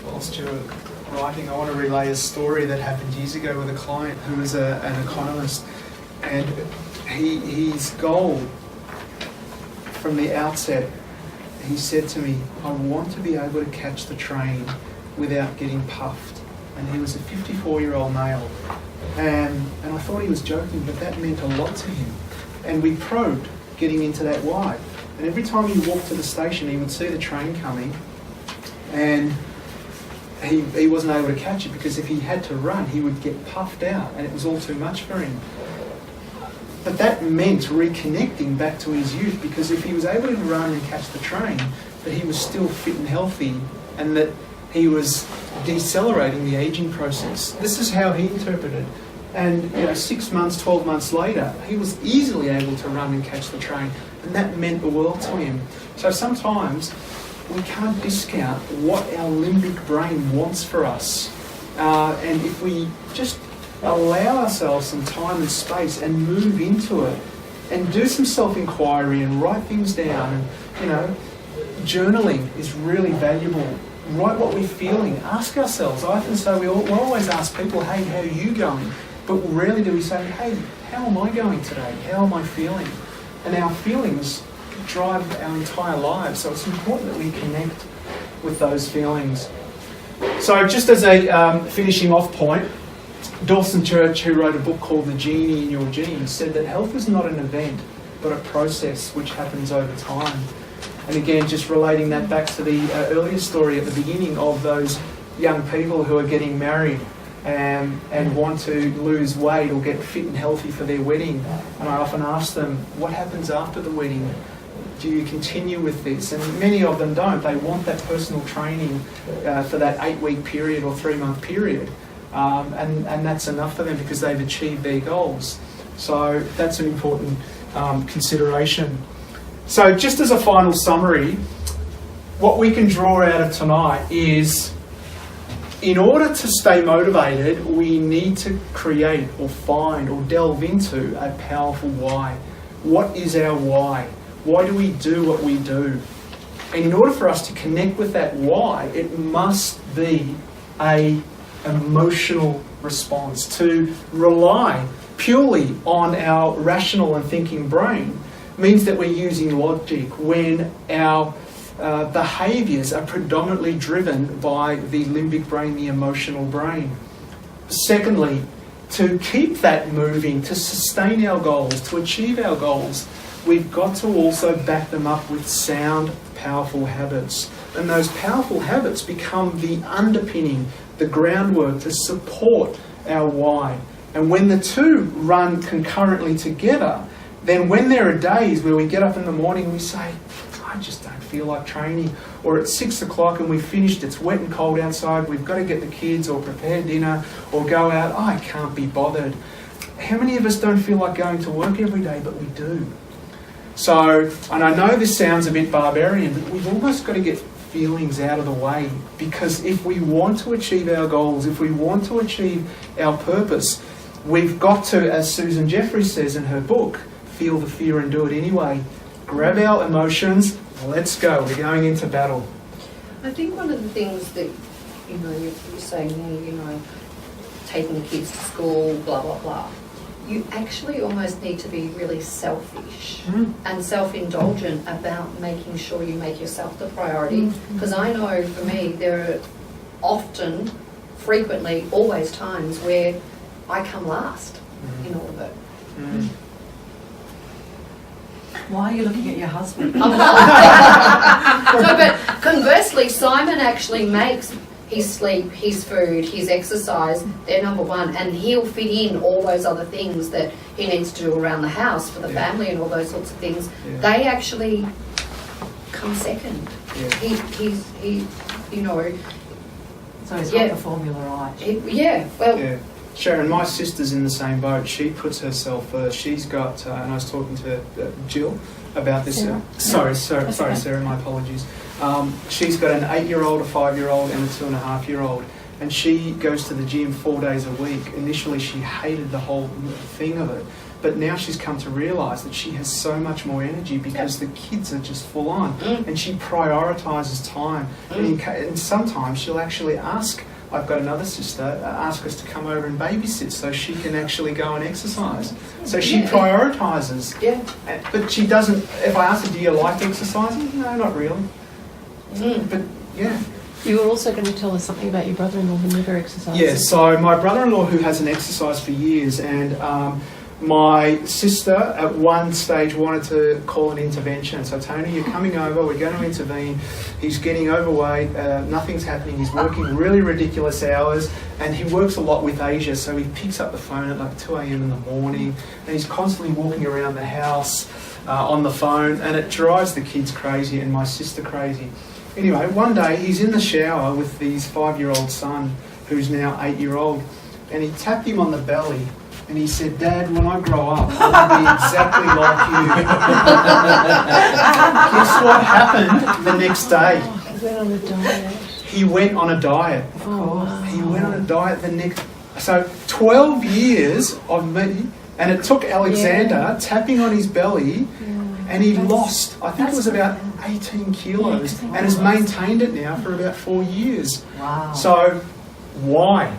Whilst you're writing, I want to relay a story that happened years ago with a client who was an economist, and his goal from the outset, he said to me, I want to be able to catch the train without getting puffed. And he was a 54-year-old male, and I thought he was joking, but that meant a lot to him. And we probed getting into that why. And every time he walked to the station, he would see the train coming, and he wasn't able to catch it because if he had to run, he would get puffed out, and it was all too much for him. But that meant reconnecting back to his youth, because if he was able to run and catch the train, that he was still fit and healthy, and that he was decelerating the aging process. This is how he interpreted. And 6 months, 12 months later, he was easily able to run and catch the train, and that meant the world to him. So sometimes we can't discount what our limbic brain wants for us. And if we just allow ourselves some time and space and move into it and do some self-inquiry and write things down, and journaling is really valuable. Write what we're feeling. Ask ourselves. I often say we always ask people, hey, how are you going? But rarely do we say, hey, how am I going today? How am I feeling? And our feelings drive our entire lives, so it's important that we connect with those feelings. So just as a finishing off point, Dawson Church, who wrote a book called The Genie in Your Genes, said that health is not an event, but a process which happens over time. And again, just relating that back to the earlier story at the beginning of those young people who are getting married and want to lose weight or get fit and healthy for their wedding. And I often ask them, what happens after the wedding? Do you continue with this? And many of them don't. They want that personal training for that 8-week period or 3-month period. And that's enough for them because they've achieved their goals. So that's an important consideration. So just as a final summary, what we can draw out of tonight is, in order to stay motivated, we need to create or find or delve into a powerful why. What is our why? Why do we do what we do? And in order for us to connect with that why, it must be an emotional response. To rely purely on our rational and thinking brain means that we're using logic when our behaviours are predominantly driven by the limbic brain, the emotional brain. Secondly, to keep that moving, to sustain our goals, to achieve our goals, we've got to also back them up with sound, powerful habits. And those powerful habits become the underpinning, the groundwork to support our why. And when the two run concurrently together, then when there are days where we get up in the morning, we say, I just don't feel like training. Or it's 6 o'clock and we've finished, it's wet and cold outside, we've got to get the kids or prepare dinner or go out, I can't be bothered. How many of us don't feel like going to work every day, but we do? So, and I know this sounds a bit barbarian, but we've almost got to get feelings out of the way, because if we want to achieve our goals, if we want to achieve our purpose, we've got to, as Susan Jeffries says in her book, feel the fear and do it anyway. Grab our emotions, let's go, we're going into battle. I think one of the things that, you're saying there, taking the kids to school, blah, blah, blah, you actually almost need to be really selfish and self-indulgent about making sure you make yourself the priority. Because I know for me, there are often, frequently, always times where I come last in all of it. Why are you looking at your husband? No, but conversely, Simon actually makes his sleep, his food, his exercise, they're number one, and he'll fit in all those other things that he needs to do around the house for the family and all those sorts of things. Yeah. They actually come second. Yeah. He's So he's Yeah. got the formula right. Yeah. Sharon, my sister's in the same boat. She puts herself first. She's got, and I was talking to Jill about this. Sarah. Sorry, Sarah, my apologies. She's got an 8-year-old, a 5-year-old, and a 2.5-year-old. And she goes to the gym 4 days a week. Initially, she hated the whole thing of it. But now she's come to realise that she has so much more energy because the kids are just full on. And she prioritises time. And sometimes she'll actually ask, I've got another sister, ask us to come over and babysit so she can actually go and exercise. So she prioritises. Yeah. But she doesn't, if I ask her, do you like exercising? No, not really. But yeah. You were also going to tell us something about your brother-in-law who never exercises. Yeah, so my brother-in-law who hasn't exercised for years, and my sister at one stage wanted to call an intervention. So, Tony, you're coming over, we're going to intervene. He's getting overweight, nothing's happening, he's working really ridiculous hours, and he works a lot with Asia, so he picks up the phone at like 2 a.m. in the morning, and he's constantly walking around the house on the phone, and it drives the kids crazy and my sister crazy. Anyway, one day he's in the shower with his 5-year-old son, who's now 8-year-old, and he tapped him on the belly. And he said, Dad, when I grow up, I want to be exactly like you. Guess what happened the next day? He went on a diet. He went on a diet. Wow. He went on a diet the next... So 12 years of me, and it took Alexander tapping on his belly, and he lost, I think it was about 18 kilos, and has maintained it now for about 4 years. Wow. So, why?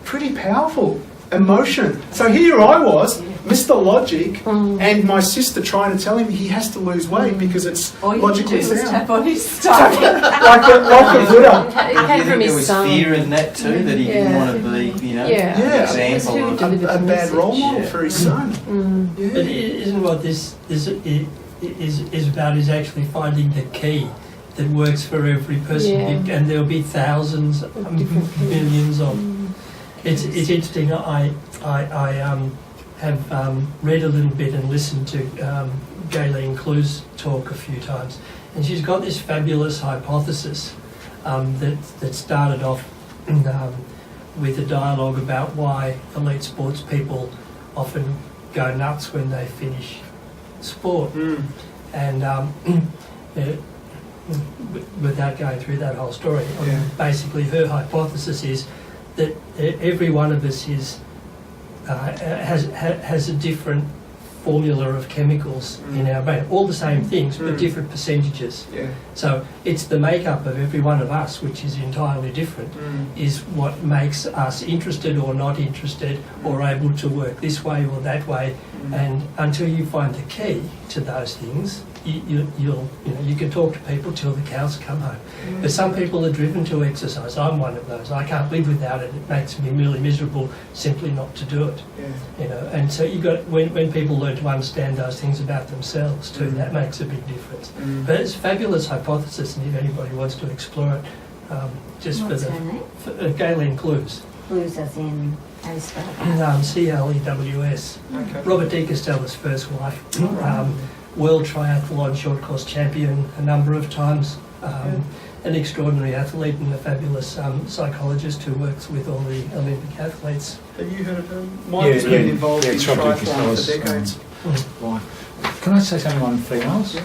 Pretty powerful. Emotion. So here I was, Mr. Logic, and my sister trying to tell him he has to lose weight because it's All you had to do logically was sound. tap on his stomach. like a Buddha. It Do came you from think there his was son. fear in that too, that he didn't want to be, Yeah. Yeah. example Who of... delivered A the bad role message. model for his son. But Yeah. isn't what this is about is actually finding the key that works for every person, Yeah. and there'll be thousands, different keys. millions of. It's interesting. I have read a little bit and listened to Gayleen Clue's talk a few times, and she's got this fabulous hypothesis that started off with a dialogue about why elite sports people often go nuts when they finish sport, and without going through that whole story, basically her hypothesis is that every one of us has a different formula of chemicals in our brain, all the same things but different percentages. Yeah. So it's the makeup of every one of us, which is entirely different, is what makes us interested or not interested or able to work this way or that way. And until you find the key to those things, you can talk to people till the cows come home. But some people are driven to exercise. I'm one of those. I can't live without it. It makes me really miserable simply not to do it. Yeah. And so you got when people learn to understand those things about themselves too, that makes a big difference. But it's a fabulous hypothesis, and if anybody wants to explore it, just What's for her name? Gayleen Clues, Blues as in, how do you spell that? CLEWS. Okay. Robert De Castella's first wife, world triathlon short course champion a number of times, an extraordinary athlete and a fabulous psychologist who works with all the Olympic athletes. Have you heard of him? Mike's been involved in it's Robert De triathlon for Castella's, decades. Right. Can I say something on females?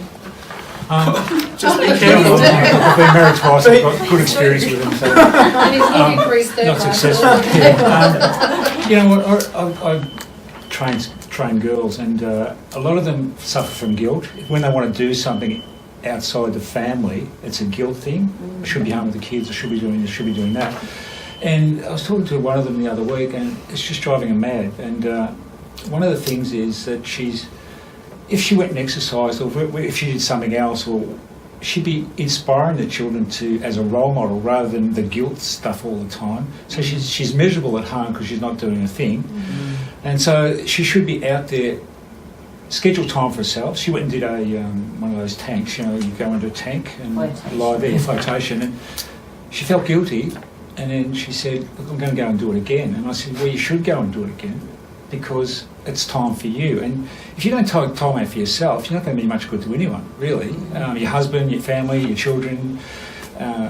just be Yeah, careful. I've been married twice. I've got good experience with them. So. And he's increased their Not price. successful. Yeah. You know, I train girls, and a lot of them suffer from guilt. When they want to do something outside the family, it's a guilt thing. I should be home with the kids, I should be doing this, I should be doing that. And I was talking to one of them the other week, and it's just driving her mad. And one of the things is that if she went and exercised, or if she did something else, or she'd be inspiring the children as a role model rather than the guilt stuff all the time. So she's miserable at home because she's not doing a thing. Mm-hmm. And so she should be out there, schedule time for herself. She went and did one of those tanks, you know, you go into a tank and lie there, flotation. And she felt guilty, and then she said, look, I'm going to go and do it again. And I said, well, you should go and do it again, because it's time for you. And if you don't take time out for yourself, you're not going to be much good to anyone, really. Your husband, your family, your children,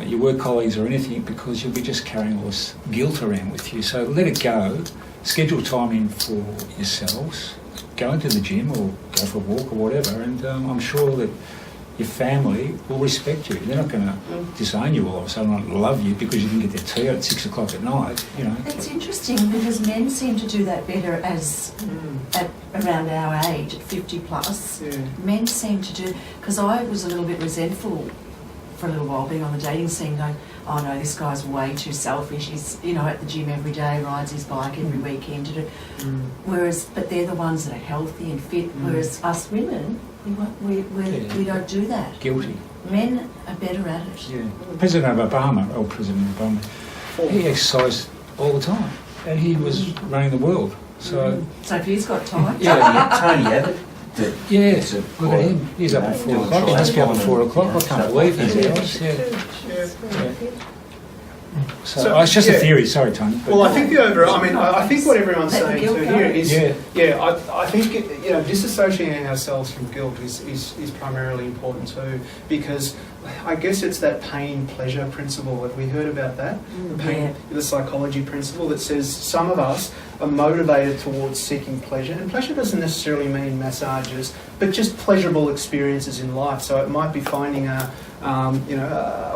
your work colleagues or anything, because you'll be just carrying all this guilt around with you. So let it go. Schedule time in for yourselves. Go into the gym or go for a walk or whatever. And I'm sure that your family will respect you. They're not going to disown you all of a sudden, not love you because you didn't get their tea at 6 o'clock at night. You know. It's interesting because men seem to do that better at around our age, at 50 plus. Yeah. Men seem to do, because I was a little bit resentful for a little while being on the dating scene, going, oh no, this guy's way too selfish. He's, you know, at the gym every day, rides his bike every weekend. Whereas, but they're the ones that are healthy and fit. Whereas us women, we don't do that. Guilty. Men are better at it. Yeah. President Obama, he exercised all the time, and he was running the world. So, So if he's got time, yeah, Tony Abbott. yeah. Look at him. He's up at 4 o'clock. He must be up at 4 o'clock. I can't believe his hours. Yeah. So it's just a theory. Sorry, Tony. Well, I think the overall, I think what everyone's Let the saying guilt to go. here is, Yeah. I think, disassociating ourselves from guilt is primarily important too, because I guess it's that pain-pleasure principle that we heard about that, the psychology principle that says some of us are motivated towards seeking pleasure, and pleasure doesn't necessarily mean massages, but just pleasurable experiences in life. So it might be finding a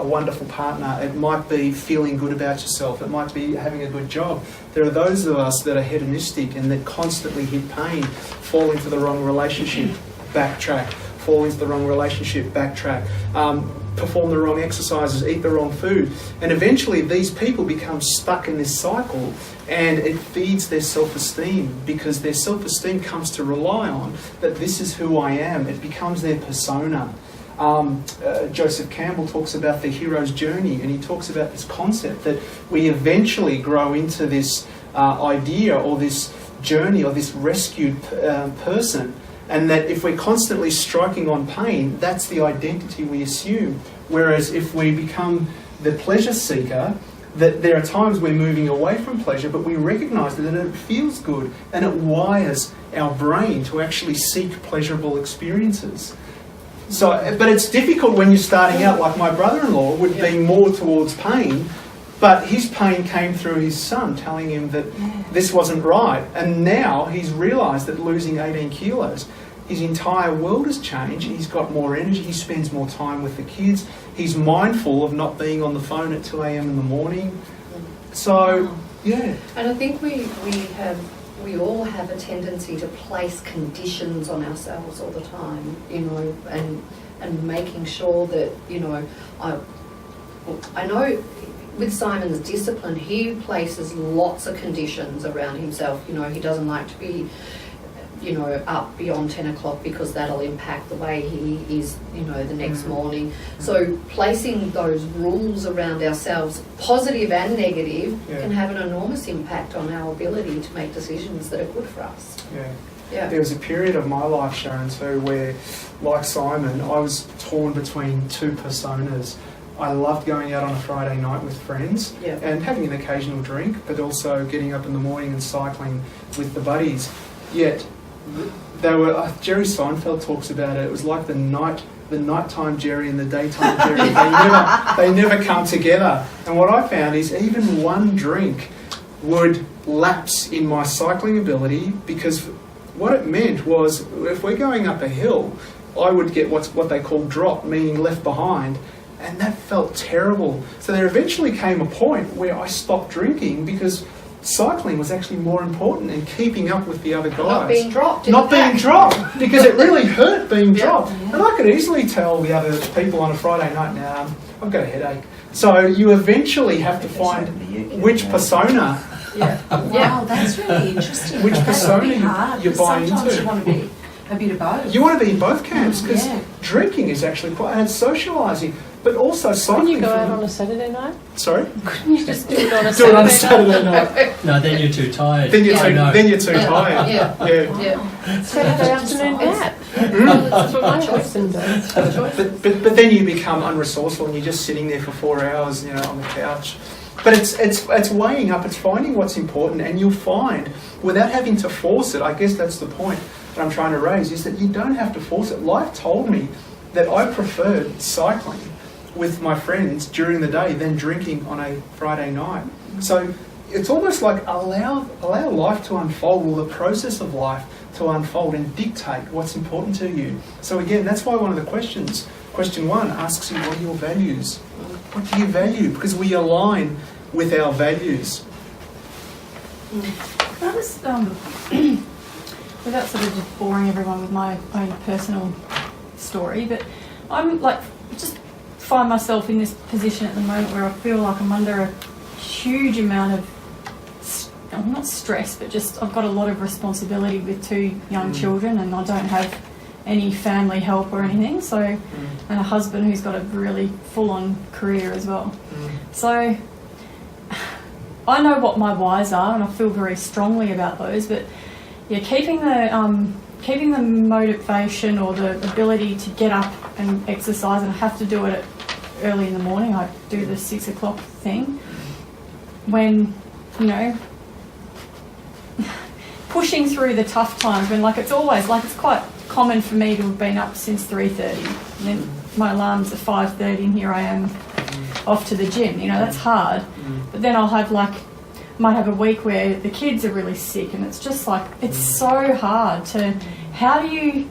wonderful partner. It might be feeling good about yourself. It might be having a good job. There are those of us that are hedonistic and that constantly hit pain, fall into the wrong relationship, backtrack, fall into the wrong relationship, backtrack, perform the wrong exercises, eat the wrong food. And eventually these people become stuck in this cycle, and it feeds their self-esteem, because their self-esteem comes to rely on that this is who I am. It becomes their persona. Joseph Campbell talks about the hero's journey, and he talks about this concept that we eventually grow into this idea or this journey or this rescued person, and that if we're constantly striking on pain, that's the identity we assume. Whereas if we become the pleasure seeker, that there are times we're moving away from pleasure, but we recognise that it feels good, and it wires our brain to actually seek pleasurable experiences. So, but it's difficult when you're starting out, like my brother-in-law would be more towards pain, but his pain came through his son telling him that this wasn't right. And now he's realised that losing 18 kilos, his entire world has changed. He's got more energy, he spends more time with the kids, he's mindful of not being on the phone at 2 a.m. in the morning. So, yeah. And I think we all have a tendency to place conditions on ourselves all the time, you know, and making sure that, you know, I know with Simon's discipline, he places lots of conditions around himself. You know, he doesn't like to be, you know, up beyond 10 o'clock because that'll impact the way he is, you know, the next morning. So placing those rules around ourselves, positive and negative, can have an enormous impact on our ability to make decisions that are good for us. Yeah. There was a period of my life, Sharon, too, where, like Simon, I was torn between two personas. I loved going out on a Friday night with friends and having an occasional drink, but also getting up in the morning and cycling with the buddies. Yet, they were. Jerry Seinfeld talks about it. It was like the nighttime Jerry and the daytime Jerry. They never come together. And what I found is even one drink would lapse in my cycling ability, because what it meant was if we're going up a hill, I would get what they call drop, meaning left behind, and that felt terrible. So there eventually came a point where I stopped drinking because cycling was actually more important and keeping up with the other guys. Not being dropped. Not being dropped, because it really hurt being Yeah. dropped. And I could easily tell the other people on a Friday night, now I've got a headache. So you eventually have to find which persona, Yeah. Wow, that's really interesting. Which That would persona be you- hard, you 'cause buy sometimes into. you want to be a bit of both. you want to be in both camps, because Yeah. drinking is actually quite, and it's socialising, but also Couldn't cycling. you go for out me- on a Saturday night? Sorry? Couldn't you just do it on a Do it on Saturday Saturday night. No, then you're too tired. Then you're I too, know. then you're too Yeah. tired. Yeah. Yeah. Yeah. night? Saturday afternoon nap. Mm. That's what my husband does. But then you become unresourceful and you're just sitting there for 4 hours, on the couch. But it's weighing up, it's finding what's important, and you'll find, without having to force it, I guess that's the point that I'm trying to raise, is that you don't have to force it. Life told me that I preferred cycling with my friends during the day than drinking on a Friday night. So it's almost like allow life to unfold, or the process of life to unfold and dictate what's important to you. So again, that's why one of the questions, question 1, asks you, what are your values? What do you value? Because we align with our values. I was, without sort of just boring everyone with my own personal story, but I'm like, just find myself in this position at the moment where I feel like I'm under a huge amount of, not stress, but just I've got a lot of responsibility with 2 young children, and I don't have any family help or anything, so, and a husband who's got a really full-on career as well. So I know what my whys are, and I feel very strongly about those, but yeah, keeping the motivation or the ability to get up and exercise, and I have to do it early in the morning. I do the 6 o'clock thing when, pushing through the tough times when, it's always, it's quite common for me to have been up since 3:30, and then my alarm's at 5:30, and here I am off to the gym. That's hard. But then I'll have might have a week where the kids are really sick, and it's just it's so hard to, how do you...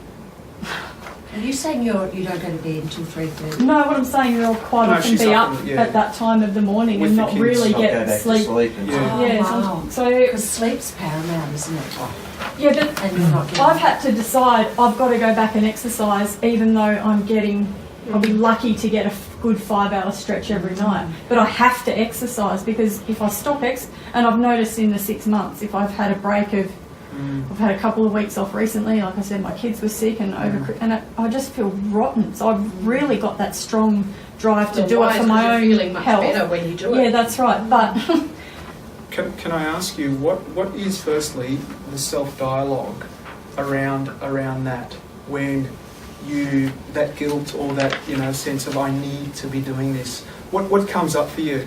Are you saying you don't go to bed until 3:30? No, what I'm saying, you'll quite No, often she's be up up and- yeah. at that time of the morning With and the not kids. really Not go get back sleep. to sleep. And Yeah. Yeah, wow. so Because sleep's paramount, isn't it? yeah, but And you're not getting... I've had to decide I've got to go back and exercise, even though I'll be lucky to get a good 5-hour stretch every night. But I have to exercise, because if I stop and I've noticed in the 6 months, if I've had a break of, I've had a couple of weeks off recently, like I said, my kids were sick and I just feel rotten. So I've really got that strong drive to do it for my own feeling much health. better when you do it. Yeah, that's right. But Can I ask you, what is firstly the self-dialogue around that, when that guilt or that sense of I need to be doing this? What comes up for you?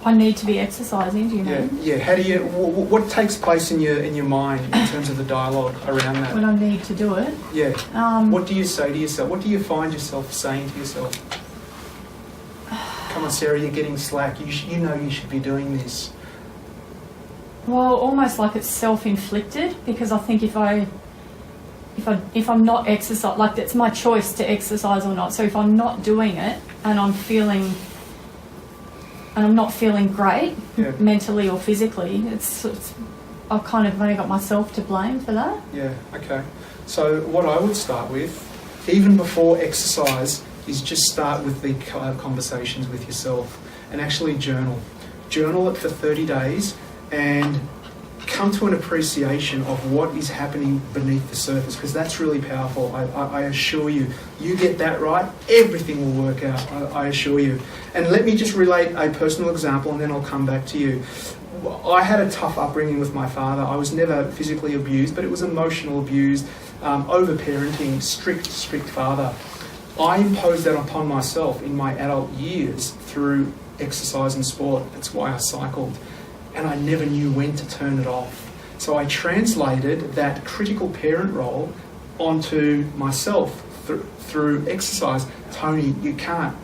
I need to be exercising. Do you Yeah, mean? yeah. How do you? What takes place in your mind in terms of the dialogue around When that? I need to do it. Yeah. Um, What do you say to yourself? What do you find yourself saying to yourself? Come on, Sarah, you're getting slack. You should be doing this. Well, almost like it's self-inflicted, because I think if I'm not exercise, it's my choice to exercise or not. So if I'm not doing it and I'm not feeling great, Yeah. mentally or physically, I've kind of only got myself to blame for that. Yeah. Okay. So what I would start with, even before exercise, is just start with the conversations with yourself and actually journal. Journal it for 30 days and come to an appreciation of what is happening beneath the surface, because that's really powerful. I assure you, you get that right, everything will work out, I assure you. And let me just relate a personal example and then I'll come back to you. I had a tough upbringing with my father. I was never physically abused, but it was emotional abuse, over-parenting, strict father. I imposed that upon myself in my adult years through exercise and sport. That's why I cycled. And I never knew when to turn it off. So I translated that critical parent role onto myself through exercise. Tony, you can't.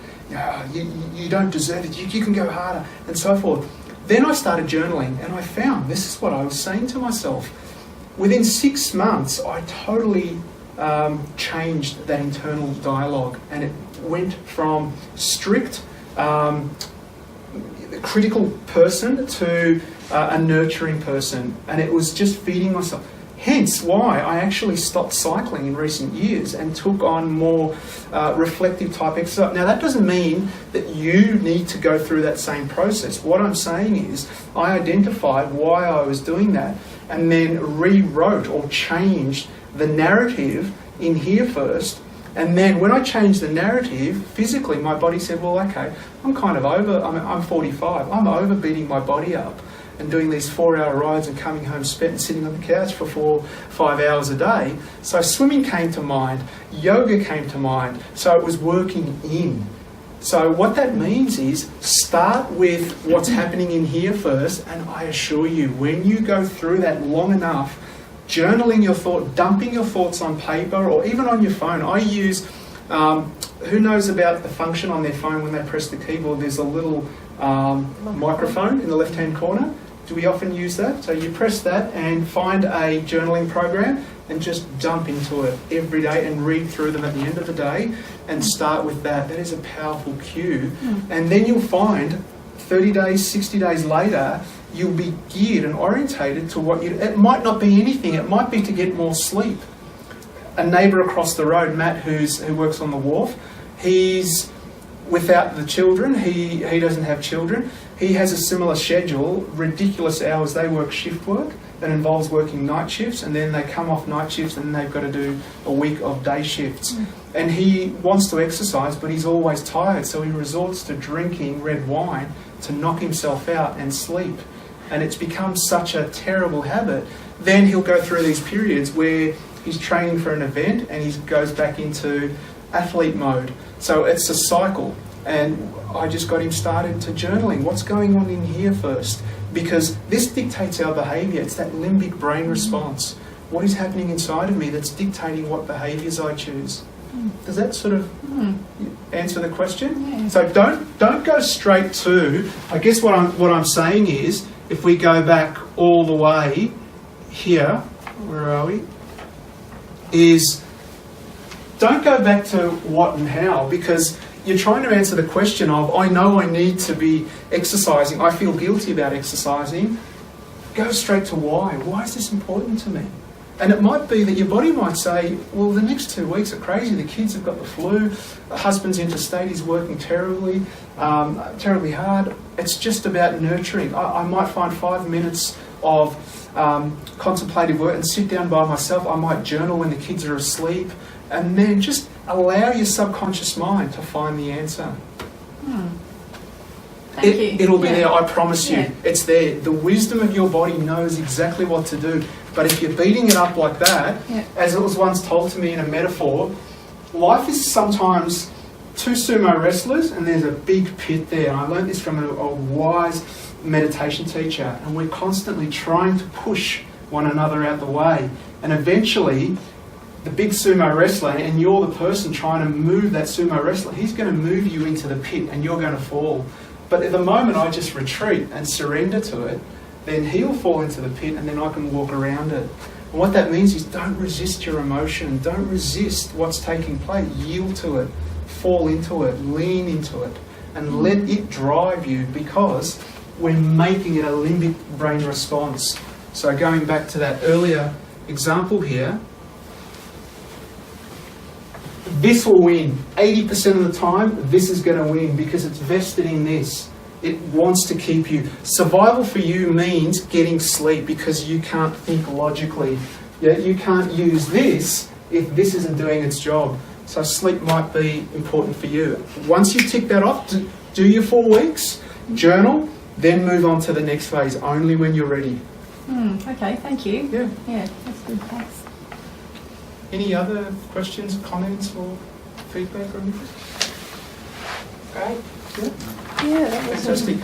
You don't deserve it. You can go harder, and so forth. Then I started journaling, and I found this is what I was saying to myself. Within 6 months, I totally changed that internal dialogue, and it went from strict critical person to a nurturing person, and it was just feeding myself. Hence why I actually stopped cycling in recent years and took on more reflective type exercise. Now that doesn't mean that you need to go through that same process. What I'm saying is I identified why I was doing that and then rewrote or changed the narrative in here first. And then when I changed the narrative, physically my body said, well, okay, I'm kind of over, I'm 45, I'm over beating my body up and doing these 4-hour rides and coming home spent and sitting on the couch for 4-5 hours a day. So swimming came to mind, yoga came to mind, so it was working in. So what that means is start with what's happening in here first, and I assure you, when you go through that long enough, journaling your thought, dumping your thoughts on paper or even on your phone. I use, who knows about the function on their phone when they press the keyboard, there's a little microphone in the left-hand corner. Do we often use that? So you press that and find a journaling program and just dump into it every day and read through them at the end of the day and start with that. That is a powerful cue. And then you'll find 30 days, 60 days later, you'll be geared and orientated to what you... It might not be anything. It might be to get more sleep. A neighbour across the road, Matt, who works on the wharf, he's without the children. He doesn't have children. He has a similar schedule, ridiculous hours. They work shift work that involves working night shifts, and then they come off night shifts and they've got to do a week of day shifts. And he wants to exercise, but he's always tired, so he resorts to drinking red wine to knock himself out and sleep. And it's become such a terrible habit. Then he'll go through these periods where he's training for an event and he goes back into athlete mode. So it's a cycle. And I just got him started to journaling. What's going on in here first? Because this dictates our behaviour. It's that limbic brain response. What is happening inside of me that's dictating what behaviours I choose? Does that sort of answer the question? Yeah. So don't go straight to... I guess what I'm saying is, if we go back all the way here, where are we? Is don't go back to what and how, because you're trying to answer the question of, I know I need to be exercising, I feel guilty about exercising. Go straight to why. Why is this important to me? And it might be that your body might say, well, the next 2 weeks are crazy. The kids have got the flu. The husband's interstate. He's working terribly hard. It's just about nurturing. I might find 5 minutes of contemplative work and sit down by myself. I might journal when the kids are asleep. And then just allow your subconscious mind to find the answer. Thank you. It'll be there, I promise you. Yeah. It's there. The wisdom of your body knows exactly what to do. But if you're beating it up like that, as it was once told to me in a metaphor, life is sometimes two sumo wrestlers and there's a big pit there. And I learned this from a wise meditation teacher. And we're constantly trying to push one another out the way. And eventually, the big sumo wrestler, and you're the person trying to move that sumo wrestler, he's going to move you into the pit and you're going to fall. But at the moment I just retreat and surrender to it, then he'll fall into the pit and then I can walk around it. And what that means is don't resist your emotion, don't resist what's taking place, yield to it, fall into it, lean into it, and let it drive you, because we're making it a limbic brain response. So going back to that earlier example here, this will win. 80% of the time, this is going to win because it's vested in this. It wants to keep you. Survival for you means getting sleep because you can't think logically. Yeah, you can't use this if this isn't doing its job. So sleep might be important for you. Once you tick that off, do your 4 weeks, journal, then move on to the next phase, only when you're ready. Okay, thank you. Yeah. Yeah, that's good, thanks. Any other questions, comments, or feedback or anything? Okay. Yeah, that was Fantastic.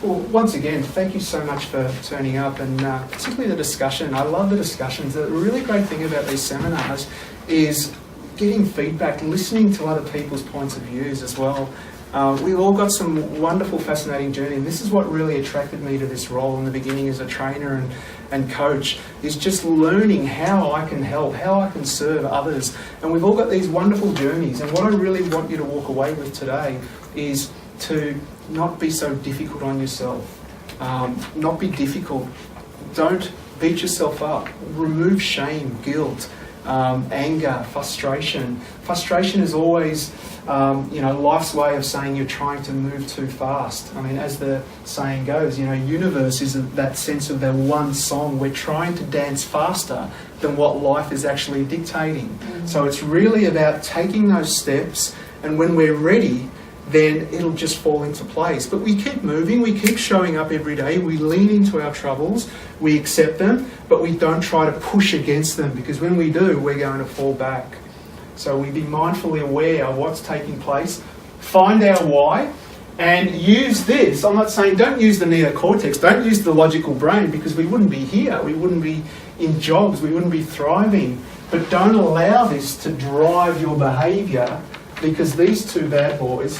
Well, once again, thank you so much for turning up, and particularly the discussion. I love the discussions. The really great thing about these seminars is getting feedback, listening to other people's points of views as well. We've all got some wonderful, fascinating journey. And this is what really attracted me to this role in the beginning as a trainer and coach, is just learning how I can help, how I can serve others. And we've all got these wonderful journeys. And what I really want you to walk away with today is to not be so difficult on yourself. Not be difficult. Don't beat yourself up. Remove shame, guilt, anger, frustration. Frustration is always, life's way of saying you're trying to move too fast. I mean, as the saying goes, universe is that sense of that one song. We're trying to dance faster than what life is actually dictating. So it's really about taking those steps, and when we're ready, then it'll just fall into place. But we keep moving, we keep showing up every day, we lean into our troubles, we accept them, but we don't try to push against them, because when we do, we're going to fall back. So we be mindfully aware of what's taking place, find our why, and use this. I'm not saying don't use the neocortex, don't use the logical brain, because we wouldn't be here, we wouldn't be in jobs, we wouldn't be thriving. But don't allow this to drive your behaviour, because these two bad boys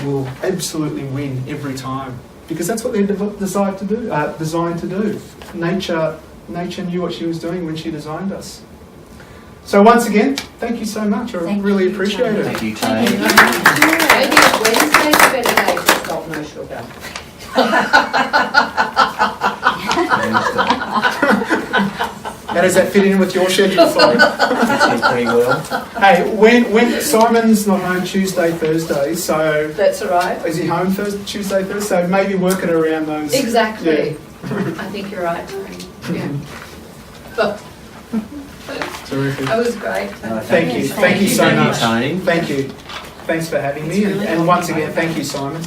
will absolutely win every time, because that's what they're designed to do. Nature knew what she was doing when she designed us. So once again, thank you so much. I really appreciate it. Thank you, Tony. Maybe Wednesday's a better day for salt, no sugar. How does that fit in with your schedule, Simon? Fits in pretty well. Hey, when Simon's not home Tuesday, Thursday, so That's all right. is he home Tuesday, Thursday? So maybe work it around those. Exactly. Yeah. I think you're right, Tony. Yeah. But Terrific. that was great. No, Thank you. Thank you so Thank you, much. Tony. Thank you. Thanks for having me. And once again, thank you, Simon.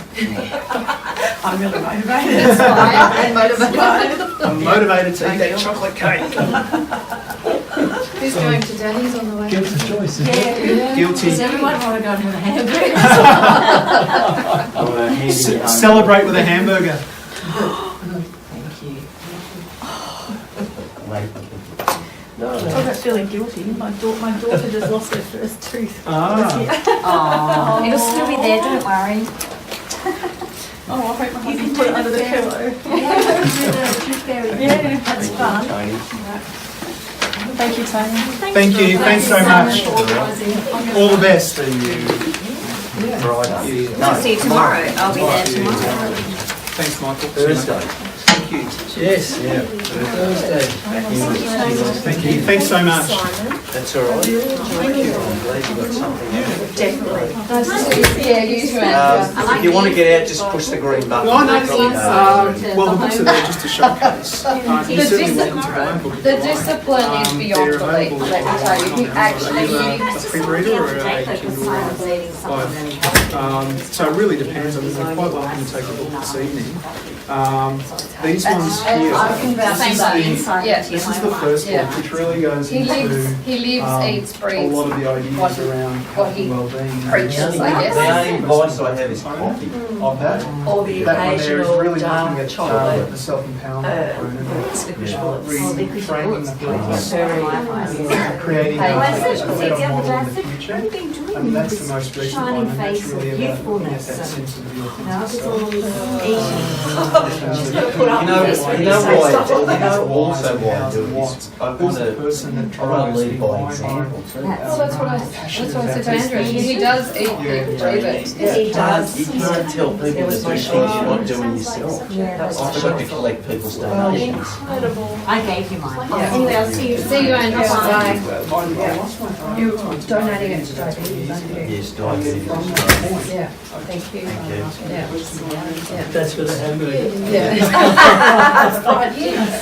I'm really motivated. That's fine. I'm motivated. I'm motivated to eat that chocolate cake. Who's going to Danny's on the way? Guilty choice, isn't it? Yeah. Guilty. Does everyone want to go and have a hamburger? I want to hand you home. Celebrate with a hamburger. Thank you. Late. I'm not feeling guilty. My daughter just lost her first tooth. Ah. It'll still be there, don't worry. Oh, I hope my husband put it under the pillow. Yeah, That's fun. Tony. Thank you, Tony. Thank you. Thanks so much. All the best. See you Friday. No, See you tomorrow. I'll be there tomorrow. Thanks, Michael. Thursday. Thank you. Yes. Yeah. Thursday. Thank you. Thanks so much. That's all right. Thank you. I'm glad you got something out. definitely. Yeah, you too. If you want to get out, just push the green button. Oh, no, Probably well, the books are there just to showcase. You're certainly welcome to buy a book if The you like. discipline is beyond They're belief, available let me tell you. He actually Are you lives. a pre-reader or a Kindle reader? So it really depends. I mean, you're quite welcome to take a look this evening. These ones here, I can vouch for that. Yeah. this is the first Yeah. book, which really goes He lives, into eats, a breathes. lot of the ideas what he- around what health he and well-being. preaches, I guess. The only advice I have is copy of that. Or the That one there is occasional really looking dark at chocolate. the self-empowerment component. Licorice bullets. Reframing the past, Very creating Hey, a what's better it? model in the future. And that's the most recent one, and that's really about looking at youthfulness that and- sense of the No, authentic it's self. all eating. Put up You know, with this when you know you say why? stuff like You that. know also why I do it is I Who's want the to. person that I want drives to lead by the example too. Well, that's what I said to Andrew. He does eat, breathe it. He does. You can't tell people to do things you're not doing yourself. Yeah, that's I've got to collect people's Well, donations. incredible. I gave you mine. Yeah. Anyway, I'll see you. See you, Andrew. Bye. You're Donating it to diabetes, aren't you? Yes, diabetes. Yeah, thank you. Thank you. Yeah. That's for the hamburger. Yeah.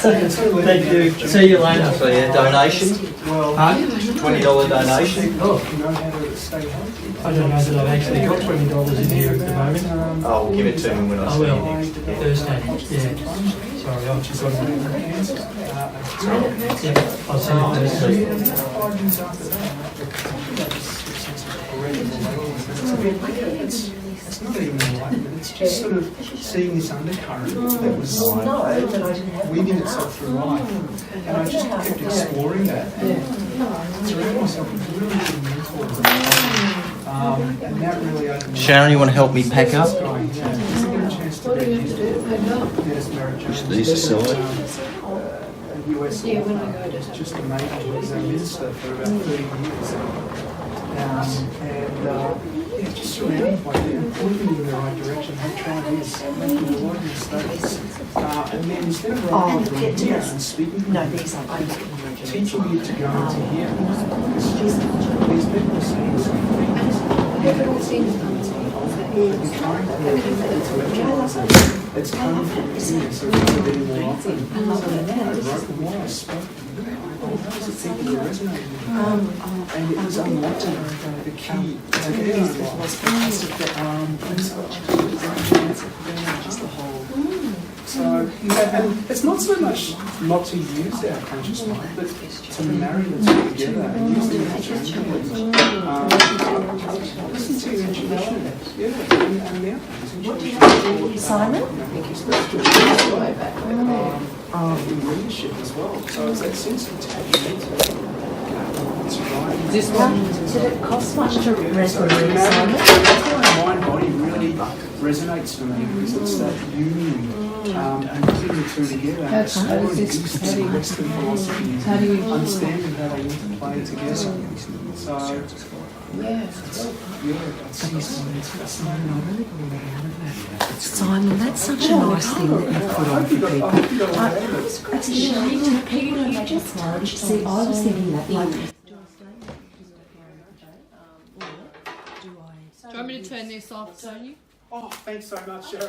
Thank you. See you later. So yeah, donation, Well, Huh? $20 donation. Oh, you know how to stay healthy. I don't know that I've actually got $20 in here at the moment. I'll give it to me when I I see you will. next. Thursday. Yeah. Sorry, I've just got Yeah, I'll send it Thursday. It's not even enlightenment, it's just sort of seeing this undercurrent that was weaving itself through life. And I just kept exploring that and surrounding myself with really good mentors. And that really opened Sharon, you want to help me pack up? Just give a chance to What do you have to do? Pack up? Yes, Mary Jones. these aside. A US Yeah, when I go to just amazing. He was a minister for about 30 years. Yeah, just surrounded by them, pointing in the right direction. Hey, try this. Making a lot of mistakes. And then instead of writing from here and speaking from here, teaching you to go into here. These people are saying something. It's coming from here, so it's a bit more often. So the more I spoke, I was thinking it resonated with me. And it was unlocking the key to get So, and it's not so much not to use our conscious mind, but to marry the two together and use them interchangeably. Listen to your intuition. Yeah, and now. Simon? In leadership as well. So it's that sense of tapping into This one? Did it cost much to resonate, So Simon? that's why mind-body really resonates for me, because it's that union and putting the two together. How does this- how do you- Western philosophy, how do you- understanding how they interplay together. So, yeah, Simon, that's such a nice thing that you've put on for people. Actually, Peggy, you just see, I was thinking that, like, Do you want me to turn this off, Tony? Oh, thanks so much, Sharon.